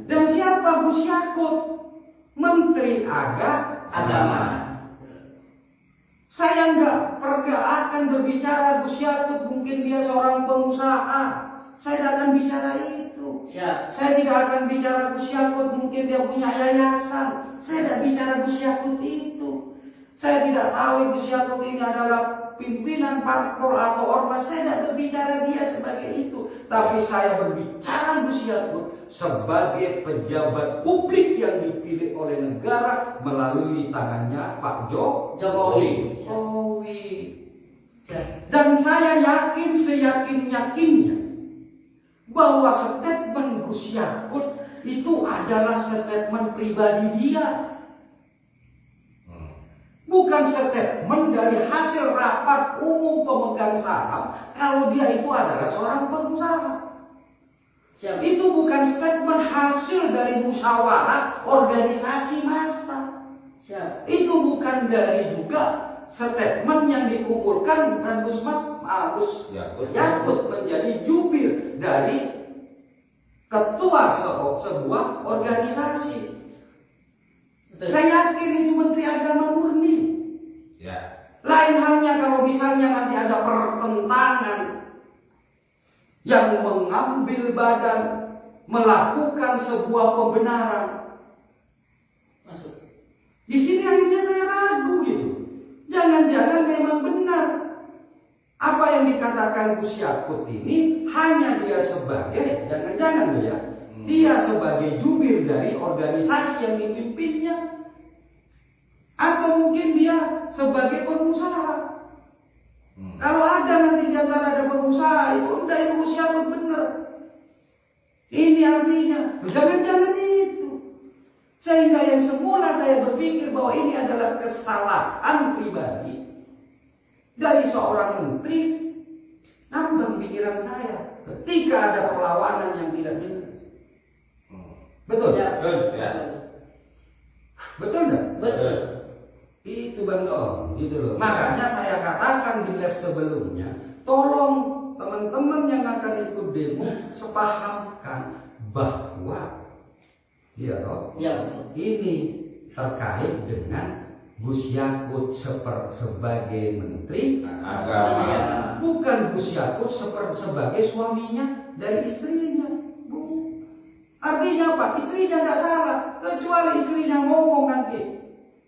Dan siapa Gus Yakut? Menteri Agama. Saya nggak akan berbicara Gus Yakut, mungkin dia seorang pengusaha. Saya tidak akan bicara itu.
Siap.
Saya tidak akan bicara Gus Yakut, mungkin dia punya yayasan. Saya tidak bicara Gus Yakut itu. Saya tidak tahu Gus Yakut ini adalah pimpinan parpol atau ormas. Saya tidak berbicara dia sebagai itu. Tapi saya berbicara Gus Yakut sebagai pejabat publik yang dipilih oleh negara melalui tangannya Pak
Jokowi.
Siap. Dan saya yakin seyakin-yakinnya bahwa statement Gus Yakut itu adalah statement pribadi dia. Bukan statement dari hasil rapat umum pemegang saham kalau dia itu adalah seorang pengusaha.
Siap.
Itu bukan statement hasil dari musyawarah organisasi massa.
Siap.
Itu bukan dari juga statement yang dikumpulkan dan Gus Yakut menjadi jubir dari ketua sebuah organisasi.
Betul.
Saya yakin itu Menteri Agama murni.
Ya.
Lain halnya kalau misalnya nanti ada pertentangan yang mengambil badan melakukan sebuah pembenaran.
Masuk.
Di sini akhirnya saya ragu gitu. Jangan-jangan memang benar apa yang dikatakan Gus Yakut ini hanya dia sebagai, jangan-jangan ya, dia sebagai jubir dari organisasi yang dipimpinnya, atau mungkin dia sebagai pengusaha. Kalau ada nanti di antara ada pengusaha itu udah itu Gus Yakut benar. Ini artinya, jangan-jangan itu. Sehingga yang semula saya berpikir bahwa ini adalah kesalahan pribadi dari seorang menteri, nambah pikiran saya ketika ada perlawanan yang tidak benar. Betul?
Ya.
Ya.
Betul nggak?
Betul.
Itu Bang Dom, gitu loh. Makanya saya katakan di live sebelumnya, tolong teman-teman yang akan ikut demo sepahamkan bahwa
Ya.
ini terkait dengan Gus Yakut sebagai menteri
Agama.
bukan Gus Yakut sebagai suaminya dari istrinya. Artinya apa? Istrinya tidak salah, kecuali istrinya ngomong nanti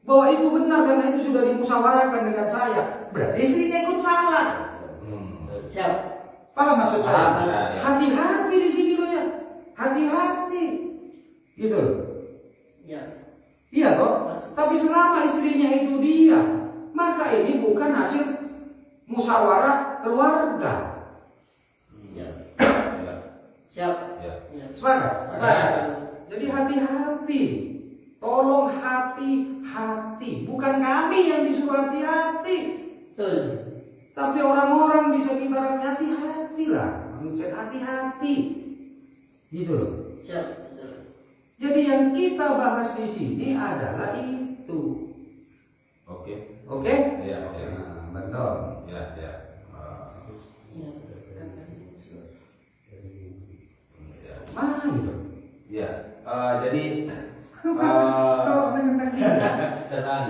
bahwa itu benar karena itu sudah dimusyawarahkan dengan saya. Berarti istrinya ikut salah.
Siap.
Paham maksud saya?
Paham, ya.
Hati-hati di sini loh ya. Hati-hati. Gitu loh.
Ya.
Iya toh? Tapi selama istrinya itu dia, maka ini bukan hasil musyawarah keluarga.
Ya.
Ya.
Siap.
Ya.
Ya.
Sepakat?
Sepakat.
Jadi hati-hati. Tolong hati-hati. Bukan kami yang disuruh hati-hati,
Betul.
tapi orang-orang di sekitar hati-hati lah. Manusia hati-hati. Gitu loh.
Siap. Betul.
Jadi yang kita bahas di sini adalah itu.
Oke.
Oke?
Ya, oke.
Nah, betul.
Ya, ya.
Mana gitu?
Ya. Jadi
Kalau tentang dia,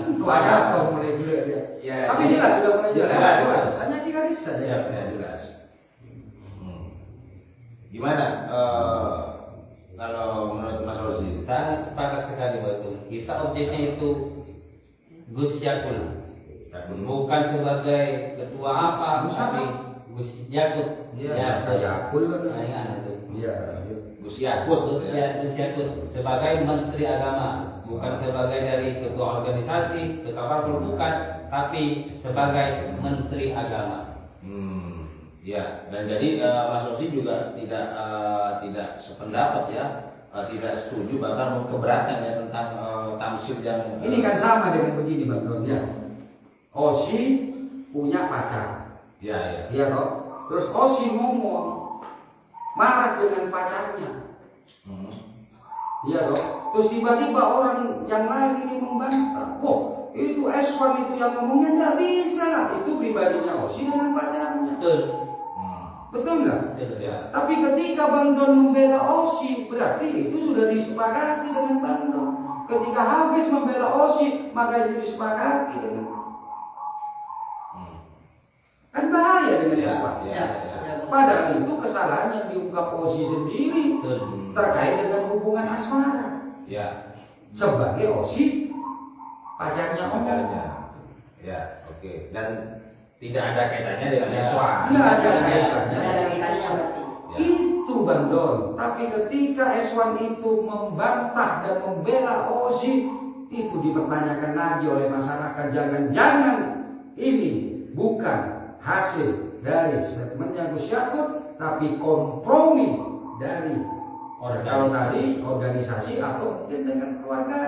itu ada apa mulai dulu dia.
ya.
Tapi jelas sudah mulai jelas.
Jelas.
Hanya di garis saja.
Ya, ya, jelas. Gimana? Kalau menurut Mas Rozi?
Sangat sepakat sekali betul. Kita objeknya itu Gus Yakut, bukan sebagai ketua apa, tapi Gus Yakut.
Iya, Yakut.
Ingat itu.
Iya.
Gus Yakut.
Gus Yakut sebagai Menteri Agama, bukan sebagai dari ketua organisasi, ketua parpol bukan, tapi sebagai Menteri Agama.
Ya, dan jadi Mas Rozi juga tidak sependapat ya, tidak setuju bahkan keberatan ya tentang tamsil yang
Ini kan sama dengan begini Bang Don ya. Osi punya pacar.
ya, ya.
Iya toh? Terus Osi ngomong marah dengan pacarnya. Iya toh? Terus tiba-tiba orang yang lain ini membantah. Wah, itu Eswan itu yang ngomongnya nggak bisa lah. Itu pribadinya Osi dengan pacarnya.
Betul.
Betul nggak?
Ya.
Tapi ketika Bang Don membela Osi, berarti itu sudah disepakati dengan Bang Don. Ketika Hafiz membela Osi, maka itu disepakati dengan. Kan bahaya dengan
Ya,
Eswan.
ya, ya.
Padahal itu kesalahan yang diungkap Osi sendiri terkait dengan hubungan asmara.
Ya,
Sebagai Osi, pacarnya Om.
pacarnya. Ya, oke. Dan tidak ada kaitannya dengan
Ya.
Eswan.
Nggak ada
Tidak
kaitannya.
ada kaitannya berarti.
Itu Bang Don. Tapi ketika Eswan itu membantah dan membela Osi, itu dipertanyakan lagi oleh masyarakat. Jangan-jangan ini bukan hasil dari statementnya Gus Yakut, tapi kompromi dari Kalau tadi organisasi atau dengan keluarga.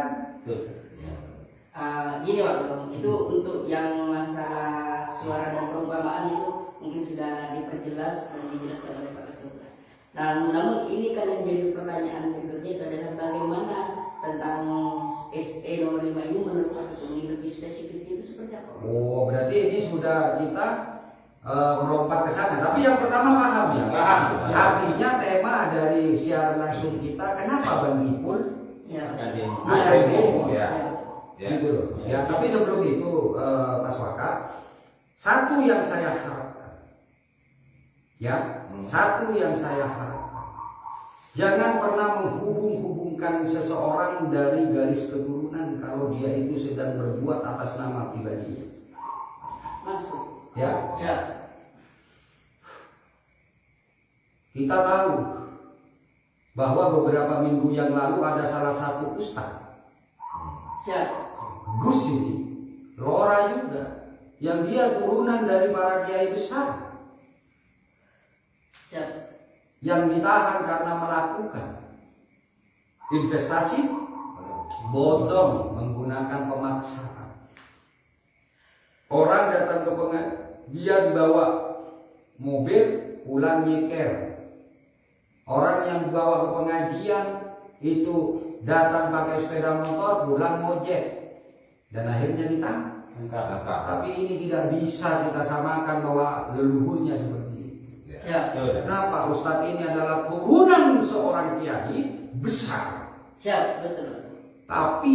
Gini Pak Gubernur, itu untuk yang masalah suara dan perumpamaan itu mungkin sudah diperjelas dan dijelaskan oleh Pak Ketua. Nah, namun ini kan yang jadi pertanyaan berikutnya itu adalah bagaimana tentang SE nomor 5 ini menurut Pak Ketua, ini lebih spesifik itu seperti apa?
Oh, berarti ini sudah kita melompat ke sana. Tapi yang pertama paham ya?
Paham.
Artinya tema dari siaran langsung kita, kenapa Bang Ipul?
Ya.
Ada
demo,
demo.
ya.
Gitu loh. Ya, tapi sebelum itu Mas Waka, satu yang saya harapkan, ya, satu yang saya harapkan, jangan pernah menghubung-hubungkan seseorang dari garis keturunan kalau dia itu sedang berbuat atas nama pribadinya.
Masuk.
Ya,
Ya.
kita tahu bahwa beberapa minggu yang lalu ada salah satu ustaz,
Siap.
Gus ini, Lora juga, yang dia turunan dari para kiai besar,
Siap.
yang ditahan karena melakukan investasi bodong menggunakan pemaksaan. Orang datang ke pengajian bawa mobil, pulang nyeker. Orang yang bawa ke pengajian itu datang pakai sepeda motor, pulang ngojek, dan akhirnya ditangkap. Tapi ini tidak bisa kita samakan bahwa leluhurnya seperti ini.
Siap.
Kenapa? Ustadz ini adalah turunan seorang kiai besar,
Siap, betul.
tapi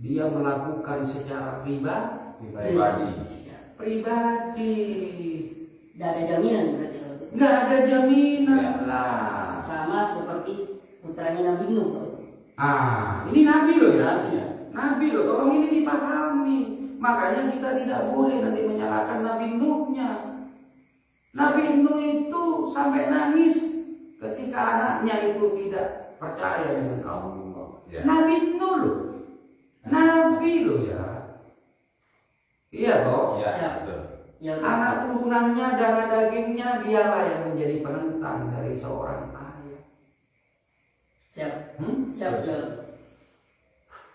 dia melakukan secara pribadi.
Siap. Tidak ada jaminan berarti.
Nggak ada jaminan lah.
Sama seperti putranya Nabi Nuh.
Ini Nabi loh ya. Nabi loh, tolong ini dipahami. Makanya kita tidak boleh nanti menyalahkan Nabi Nuhnya. Nabi Nuh itu sampai nangis ketika anaknya itu tidak percaya dengan Allah.
Ya.
Nabi Nuh loh. Nabi loh ya. Iya toh?
Ya, betul.
Ya.
Anak turunannya, darah dagingnya, dialah yang menjadi penentang dari seorang ayah.
Siap.
Hmm?
Siap. Ya.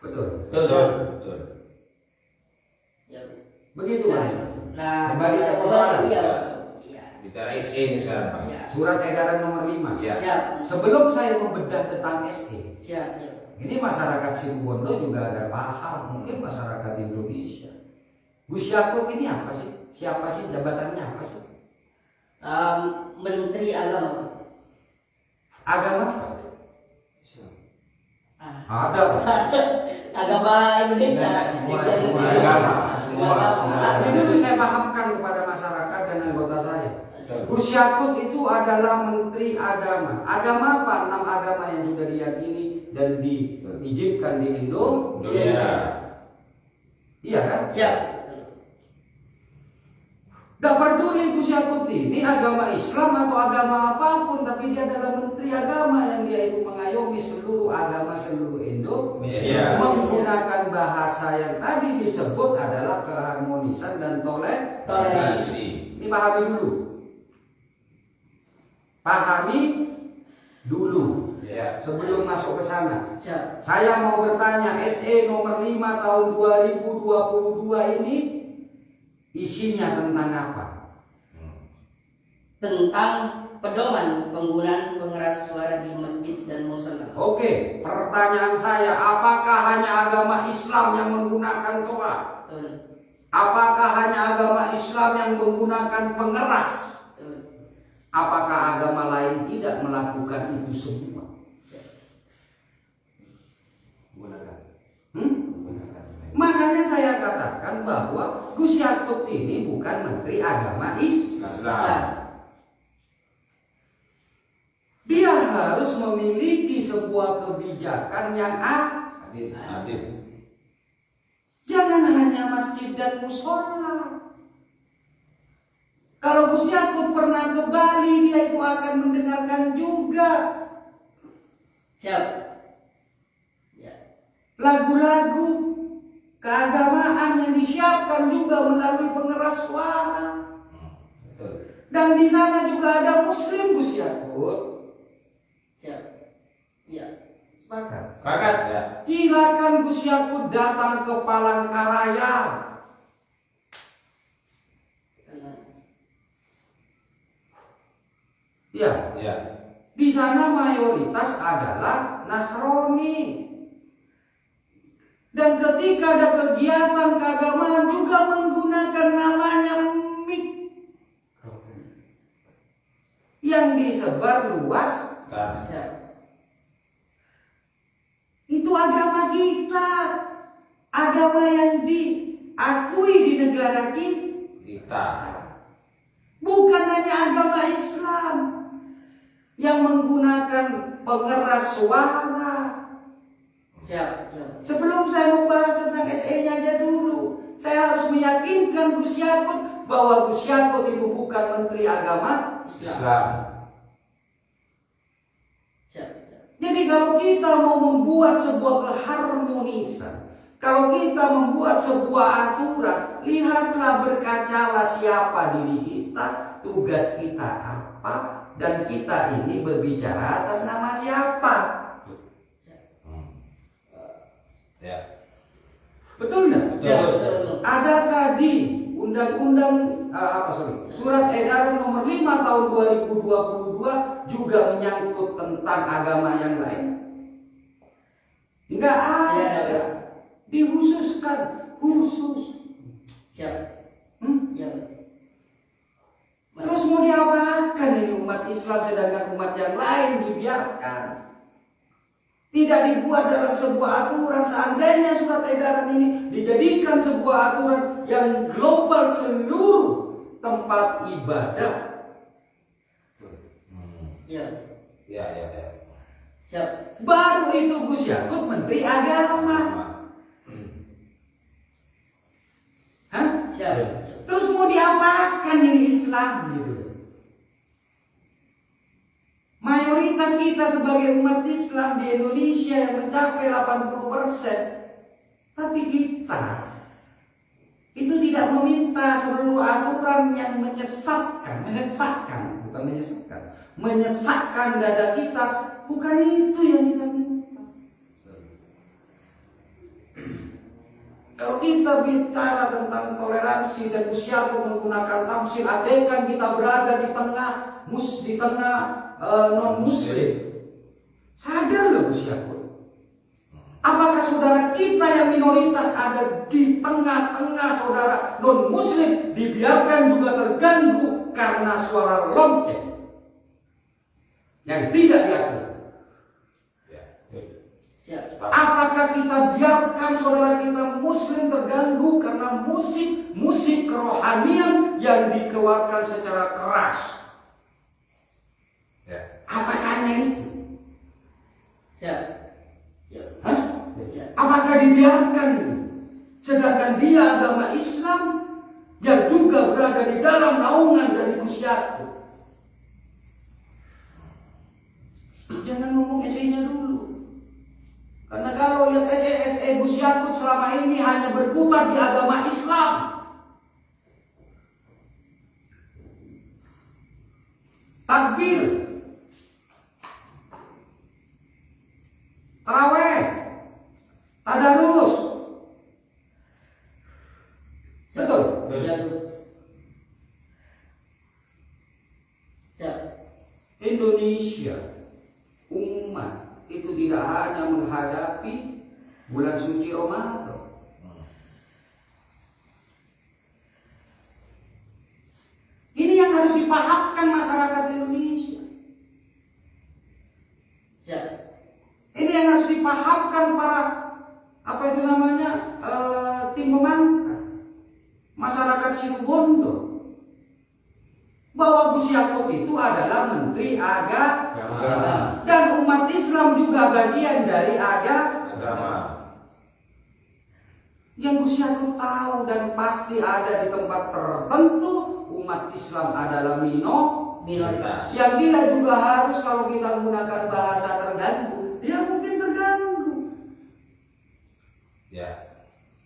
Betul.
Betul.
Ya.
Begitu Pak.
Nah,
Kembali ke persoalan.
Iya. Iya.
Bicara SE ini sekarang, Pak.
Ya.
Surat edaran nomor 5.
Ya.
Siap.
Sebelum saya membedah tentang SE,
Siap. Ya.
ini masyarakat Situbondo juga agar paham, mungkin masyarakat Indonesia. Gus Yakub ini apa sih? Siapa sih? Jabatannya apa sih?
Menteri Agama.
Agama?
Ah.
Ada.
Agama Indonesia.
Semua.
Ini dulu saya pahamkan kepada masyarakat dan anggota saya. Gus Yakut itu adalah Menteri Agama. Agama apa? 6 agama yang sudah diyakini dan diizinkan di Indonesia. Iya kan?
Siap.
Tidak peduli Gus Yakut ini agama Islam atau agama apapun, tapi dia adalah Menteri Agama yang dia itu mengayomi seluruh agama seluruh Indonesia menggunakan bahasa yang tadi disebut adalah keharmonisan dan toleransi. Ini pahami dulu. Pahami dulu.
Ya.
Sebelum masuk ke sana.
Siap.
Saya mau bertanya, SE nomor 5 tahun 2022 ini isinya tentang apa?
Tentang pedoman penggunaan pengeras suara di masjid dan musola.
Oke, pertanyaan saya, apakah hanya agama Islam yang menggunakan toa?
Betul.
Apakah hanya agama Islam yang menggunakan pengeras?
Betul.
Apakah agama lain tidak melakukan itu semua? Makanya saya katakan bahwa Gus Yakut ini bukan Menteri Agama Islam. Dia harus memiliki sebuah kebijakan yang adil. Jangan hanya masjid dan musola. Kalau Gus Yakut pernah ke Bali, dia itu akan mendengarkan juga
Siap.
lagu-lagu keagamaan yang disiapkan juga melalui pengeras suara. Dan di sana juga ada Muslim Gus Yakut.
Ya.
Sepakat.
Sepakat.
Ya.
Silakan Gus Yakut datang ke Palangkaraya. Ya,
Ya.
di sana mayoritas adalah Nasrani. Dan ketika ada kegiatan keagamaan juga menggunakan namanya MIK yang disebar luas.
Kan.
Siap.
Itu agama kita, agama yang diakui di negara
Kita.
bukan hanya agama Islam yang menggunakan pengeras suara.
Siap. Siap.
Sebelum saya membahas tentang SE-nya aja dulu, saya harus meyakinkan Gus Yakut bahwa Gus Yakut itu bukan Menteri Agama
Islam.
Siap.
Jadi kalau kita mau membuat sebuah keharmonisan, kalau kita membuat sebuah aturan, lihatlah, berkacalah siapa diri kita, tugas kita apa, dan kita ini berbicara atas nama siapa.
Ya.
Betul nggak?
Siap. Betul.
Adakah di Undang-Undang Surat Edaran Nomor 5 Tahun 2022 juga menyangkut tentang agama yang lain? Enggak ada.
Ya.
Dikhususkan khusus.
Siap. Ya.
Terus mau diapakan ini umat Islam sedangkan umat yang lain dibiarkan? Tidak dibuat dalam sebuah aturan. Seandainya surat edaran ini dijadikan sebuah aturan yang global seluruh tempat ibadah,
Ya.
Ya.
Siap.
baru itu Gus Yakut Menteri Agama. Hah?
Siap.
Terus mau diapakan ini Islam gitu? Mayoritas kita sebagai umat Islam di Indonesia yang mencapai 80%, tapi kita itu tidak meminta seluruh aturan yang menyesatkan dada kita. Bukan itu yang kita minta. Kalau kita bicara tentang toleransi dan usia menggunakan tafsir, adegan kita berada di tengah non-muslim. Sadar loh Gus Yakut. Apakah saudara kita yang minoritas ada di tengah-tengah saudara non-muslim dibiarkan juga terganggu karena suara lonceng yang tidak diakui?
Siap.
Apakah kita biarkan saudara kita muslim terganggu karena musik kerohanian yang dikeluarkan secara keras?
Ya.
Apakah hanya itu?
Siap. Ya.
Hah?
Ya.
Apakah dibiarkan? Sedangkan dia agama Islam yang juga berada di dalam naungan dari Gus Yakut. Jangan ngomong SE-nya dulu. Karena kalau lihat SE Gus Yakut selama ini hanya berputar di agama Islam. Takbir, taraweh, tadarus. Betul?
Ya. Siap.
Indonesia, umat itu tidak hanya menghadapi bulan suci Ramadan. Ini yang harus dipahamkan masyarakat Indonesia.
Siap.
Ini yang harus dipahamkan para tim pemangkat, masyarakat Situbondo, bahwa Gus Yakut itu adalah Menteri Agama dan umat Islam juga bagian dari agama. Yang Gus Yakut tahu dan pasti ada di tempat tertentu umat Islam adalah minoritas. Yang dia juga harus, kalau kita menggunakan bahasa terganggu, dia mungkin terganggu.
Ya.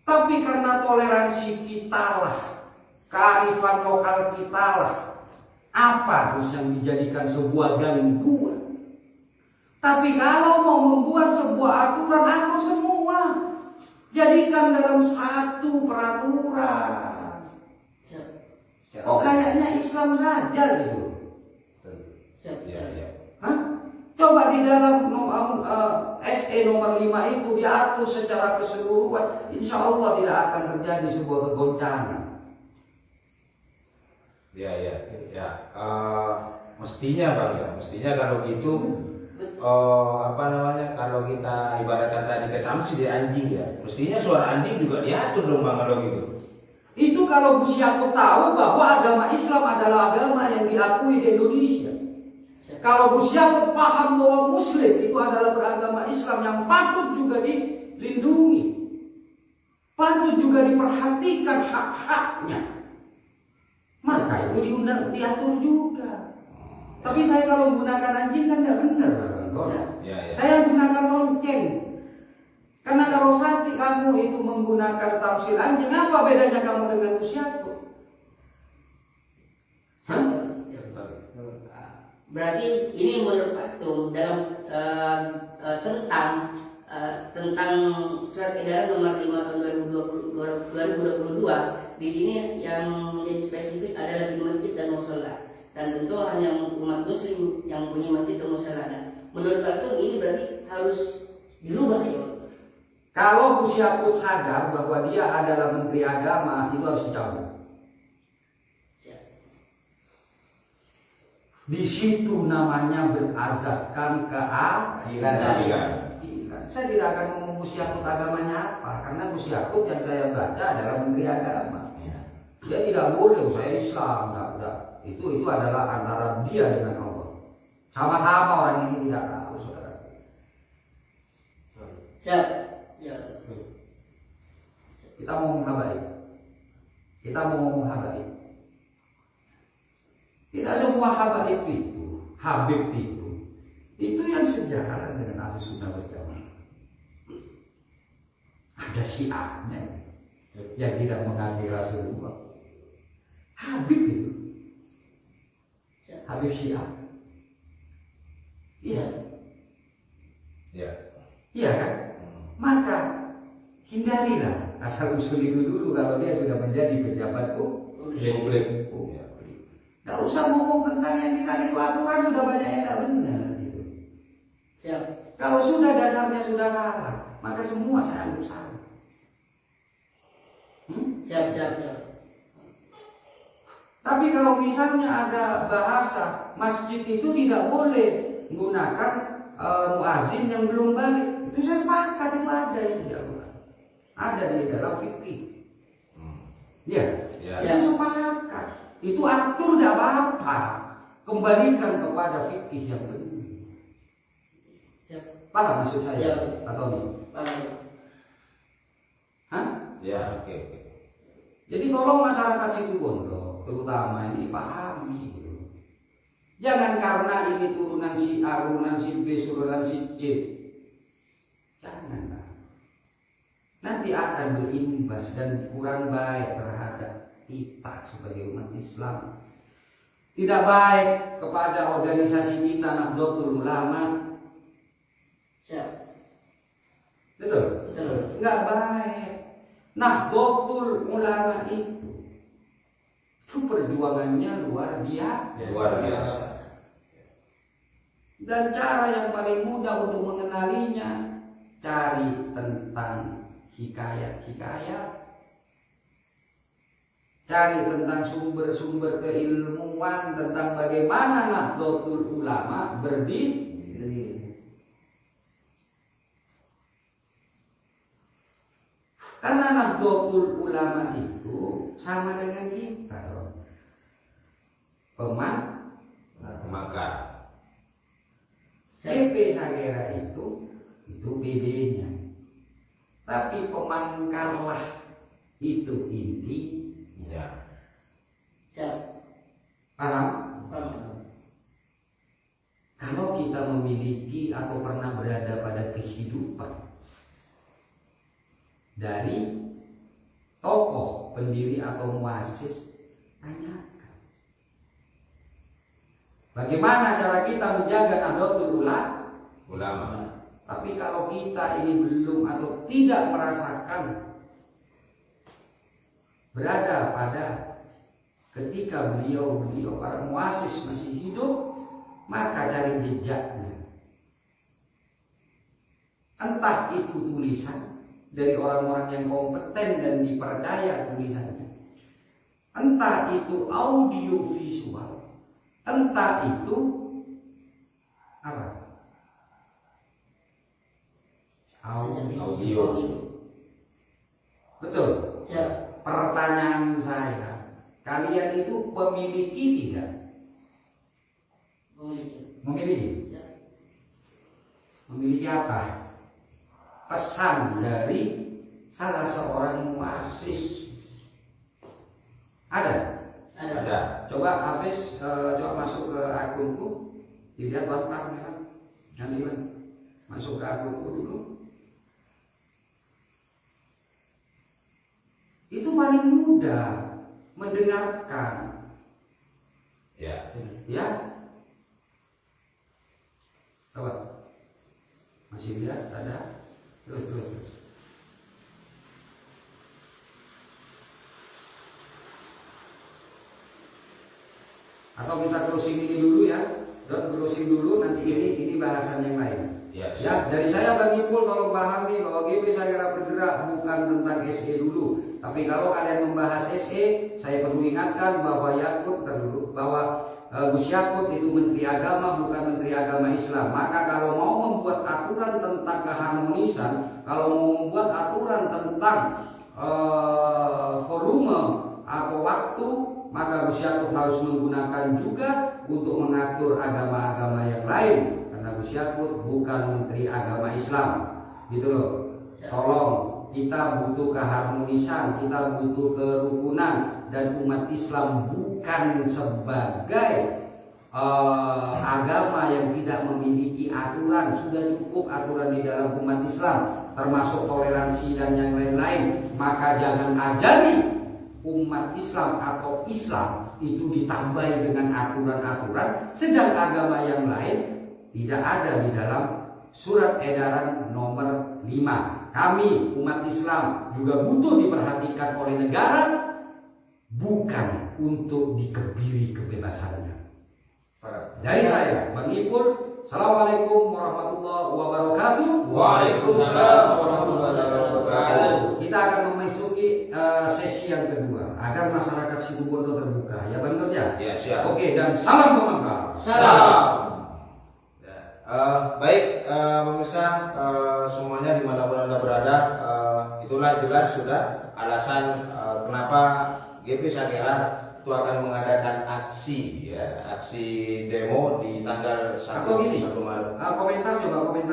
Tapi karena toleransi kita lah, kearifan lokal kita lah, apa terus yang dijadikan sebuah gangguan? Tapi kalau mau membuat sebuah aturan, atur semua. Jadikan dalam satu peraturan. Kok kayaknya Islam saja gitu. Hah? Coba di dalam SE nomor 5 itu diatur secara keseluruhan, insya Allah tidak akan terjadi sebuah kegoncangan.
Ya. Mestinya Bang ya, mestinya kalau gitu kalau kita ibaratkan tadi ketamsi di anjing ya, mestinya suara anjing juga diatur dong Bang kalau gitu.
Itu kalau Gus Yakut tahu bahwa agama Islam adalah agama yang diakui di Indonesia. Kalau Gus Yakut paham bahwa Muslim itu adalah beragama Islam yang patut juga dilindungi, patut juga diperhatikan hak-haknya, maka itu diatur juga. Tapi saya kalau menggunakan anjing kan tidak benar.
Ya.
Saya gunakan lonceng. Karena kalau nanti kamu itu menggunakan tafsir anjing, apa bedanya kamu dengan Gus Yakut?
Berarti ini menurut Pak Tum dalam tentang surat edaran nomor 5 tahun 2022 di sini yang menjadi spesifik adalah di masjid dan musola, dan tentu hanya umat muslim yang punya masjid dan musola. Menurut Pak Tum ini berarti harus dirubah ya?
Kalau Gus Yakut sadar bahwa dia adalah menteri agama, itu harus dicabut. Di situ namanya berazaskan keadilan. Saya tidak akan ngomong Gus Yakut agamanya apa, karena Gus Yakut yang saya baca adalah menteri agama. Dia tidak boleh saya Islam, enggak. Itu adalah antara dia dengan Allah. Sama-sama orang ini tidak tahu, saudara.
Siap. Ya.
Kita mau ngomong habaib. Tidak semua habaib itu, Habib itu yang sejalan dengan Ahlus Sunnah wal Jamaah. Ada Syiahnya yang tidak mengakui Rasulullah. Habib itu, Habib Syiah. Iya kan? Maka hindarilah asal usul itu dulu kalau dia sudah menjadi pejabat publik. Gak usah ngomong tentang yang kita aturan, sudah banyak yang tidak benar gitu.
Siap.
Kalau sudah dasarnya sudah salah, maka semua saya anggap salah.
Siap.
Tapi kalau misalnya ada bahasa masjid itu tidak boleh menggunakan muazin yang belum balik, itu saya sepakat, itu ada itu ada di dalam fikih. Ya. Itu sepakat. Itu atur tidak apa-apa, kembalikan kepada fikih yang benar. Paham maksud saya atau tidak? Hah?
Ya, oke.
Jadi tolong masyarakat Situbondo terutama ini pahami gitu. Jangan karena ini turunan si A, turunan si B, turunan si C. Janganlah. Nanti akan berimbas dan kurang baik terhadap kita sebagai umat Islam. Tidak baik kepada organisasi kita Nahdlatul Ulama.
Siap.
Betul? Enggak baik. Nahdlatul Ulama itu perjuangannya luar biasa. Dan cara yang paling mudah untuk mengenalinya, cari tentang hikayat-hikayat, cari tentang sumber-sumber keilmuan tentang bagaimana Nahdlatul Ulama berdiri. Karena Nahdlatul Ulama itu sama dengan kita loh.
Pemangkat.
BP Sagera itu BB-nya. Tapi pemangkarlah itu intinya.
Siap.
Paham? Kalau kita memiliki atau pernah berada pada kehidupan dari tokoh pendiri atau muassis, tanyakan bagaimana cara kita menjaga Nahdlatul
ulama.
Tapi kalau kita ini belum atau tidak merasakan berada pada ketika beliau para muasis masih hidup, maka cari jejaknya. Entah itu tulisan dari orang-orang yang kompeten dan dipercaya tulisannya, entah itu audio visual, entah itu apa?
Audio.
Betul.
Ya.
Pertanyaan saya, kalian itu memiliki tidak? Memiliki.
Ya.
Memiliki apa? Pesan dari salah seorang muasis. Ada?
Ada.
Coba Hafiz, coba masuk ke akunku, dilihat waktu nanti masuk ke akunku dulu. Itu paling mudah mendengarkan,
Ya.
ya. Coba masih lihat ada, terus. Atau kita closing ini dulu ya, closing dulu, nanti ini bahasan yang lain. Ya, dari saya Bang Ipul tolong pahami bahwa GP Sagara Bergerak bukan tentang SE dulu. Tapi kalau kalian membahas SE, saya perlu ingatkan bahwa Gus Yakut itu Menteri Agama, bukan Menteri Agama Islam. Maka kalau mau membuat aturan tentang keharmonisan, kalau mau membuat aturan tentang volume atau waktu, maka Gus Yakut harus menggunakan juga untuk mengatur agama-agama yang lain. Karena Gus Yakut bukan Menteri Agama Islam, gitu loh. Tolong, kita butuh keharmonisan, kita butuh kerukunan, dan umat Islam bukan sebagai agama yang tidak memiliki aturan. Sudah cukup aturan di dalam umat Islam, termasuk toleransi dan yang lain-lain. Maka jangan ajari umat Islam atau Islam itu ditambahi dengan aturan-aturan, sedang agama yang lain tidak ada di dalam surat edaran nomor 5. Kami umat Islam juga butuh diperhatikan oleh negara, bukan untuk dikebiri kebebasannya. Dari saya, Bang Ipul, Assalamualaikum warahmatullahi wabarakatuh.
Waalaikumsalam warahmatullahi wabarakatuh.
Kita akan memasuki sesi yang kedua agar masyarakat Situbondo terbuka. Ya Bang Nur ya?
Ya, siap.
Oke, dan salam pemangkal.
Salam. Baik, pemirsa semuanya dimanapun Anda berada, itulah jelas sudah alasan kenapa GP Sagara itu akan mengadakan aksi, ya, aksi demo di tanggal 1 Maret.
Komentar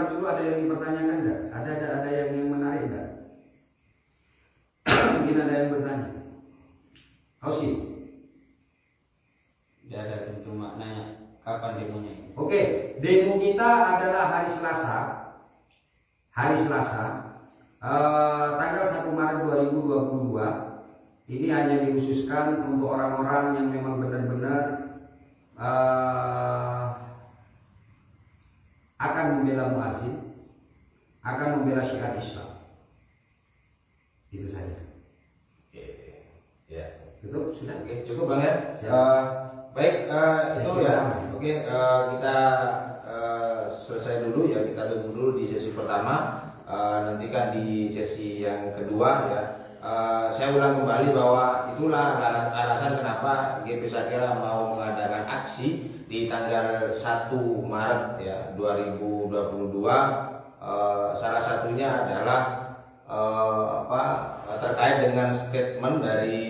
dulu, ada yang dipertanyakan enggak? Ada yang menarik enggak? Mungkin ada yang bertanya. Hausi.
Tidak ada, cuma nanya kapan demonya.
Oke, demo kita adalah hari Selasa. Tanggal 1 Maret 2022. Ini hanya dikhususkan untuk orang-orang yang memang benar-benar akan membela muazzin, akan membela syiar Islam. Itu saja.
Ya.
Cukup sudah?
Oke, cukup Bang ya.
Siap.
Baik, itu ya.
Pertama.
Oke, kita selesai dulu ya. Kita tunggu dulu di sesi pertama. Nantikan di sesi yang kedua ya. Saya ulang kembali bahwa itulah alasan kenapa GP Sagara mau mengadakan aksi di tanggal 1 Maret ya 2022. Salah satunya adalah terkait dengan statement dari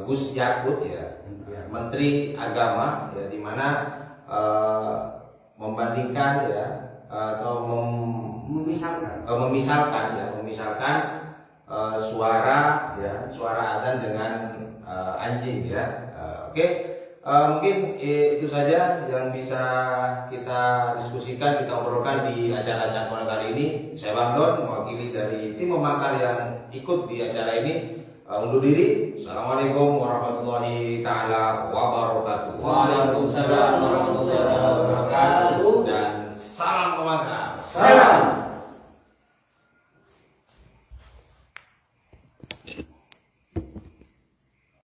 Gus Yakut ya, Menteri Agama ya, di mana membandingkan ya atau memisalkan suara azan dengan anjing ya. Oke, mungkin itu saja yang bisa kita diskusikan, kita obrolkan di acara kali ini. Saya Bang Don, mewakili dari tim pemakar yang ikut di acara ini, undur diri. Assalamualaikum warahmatullahi taala wabarakatuh.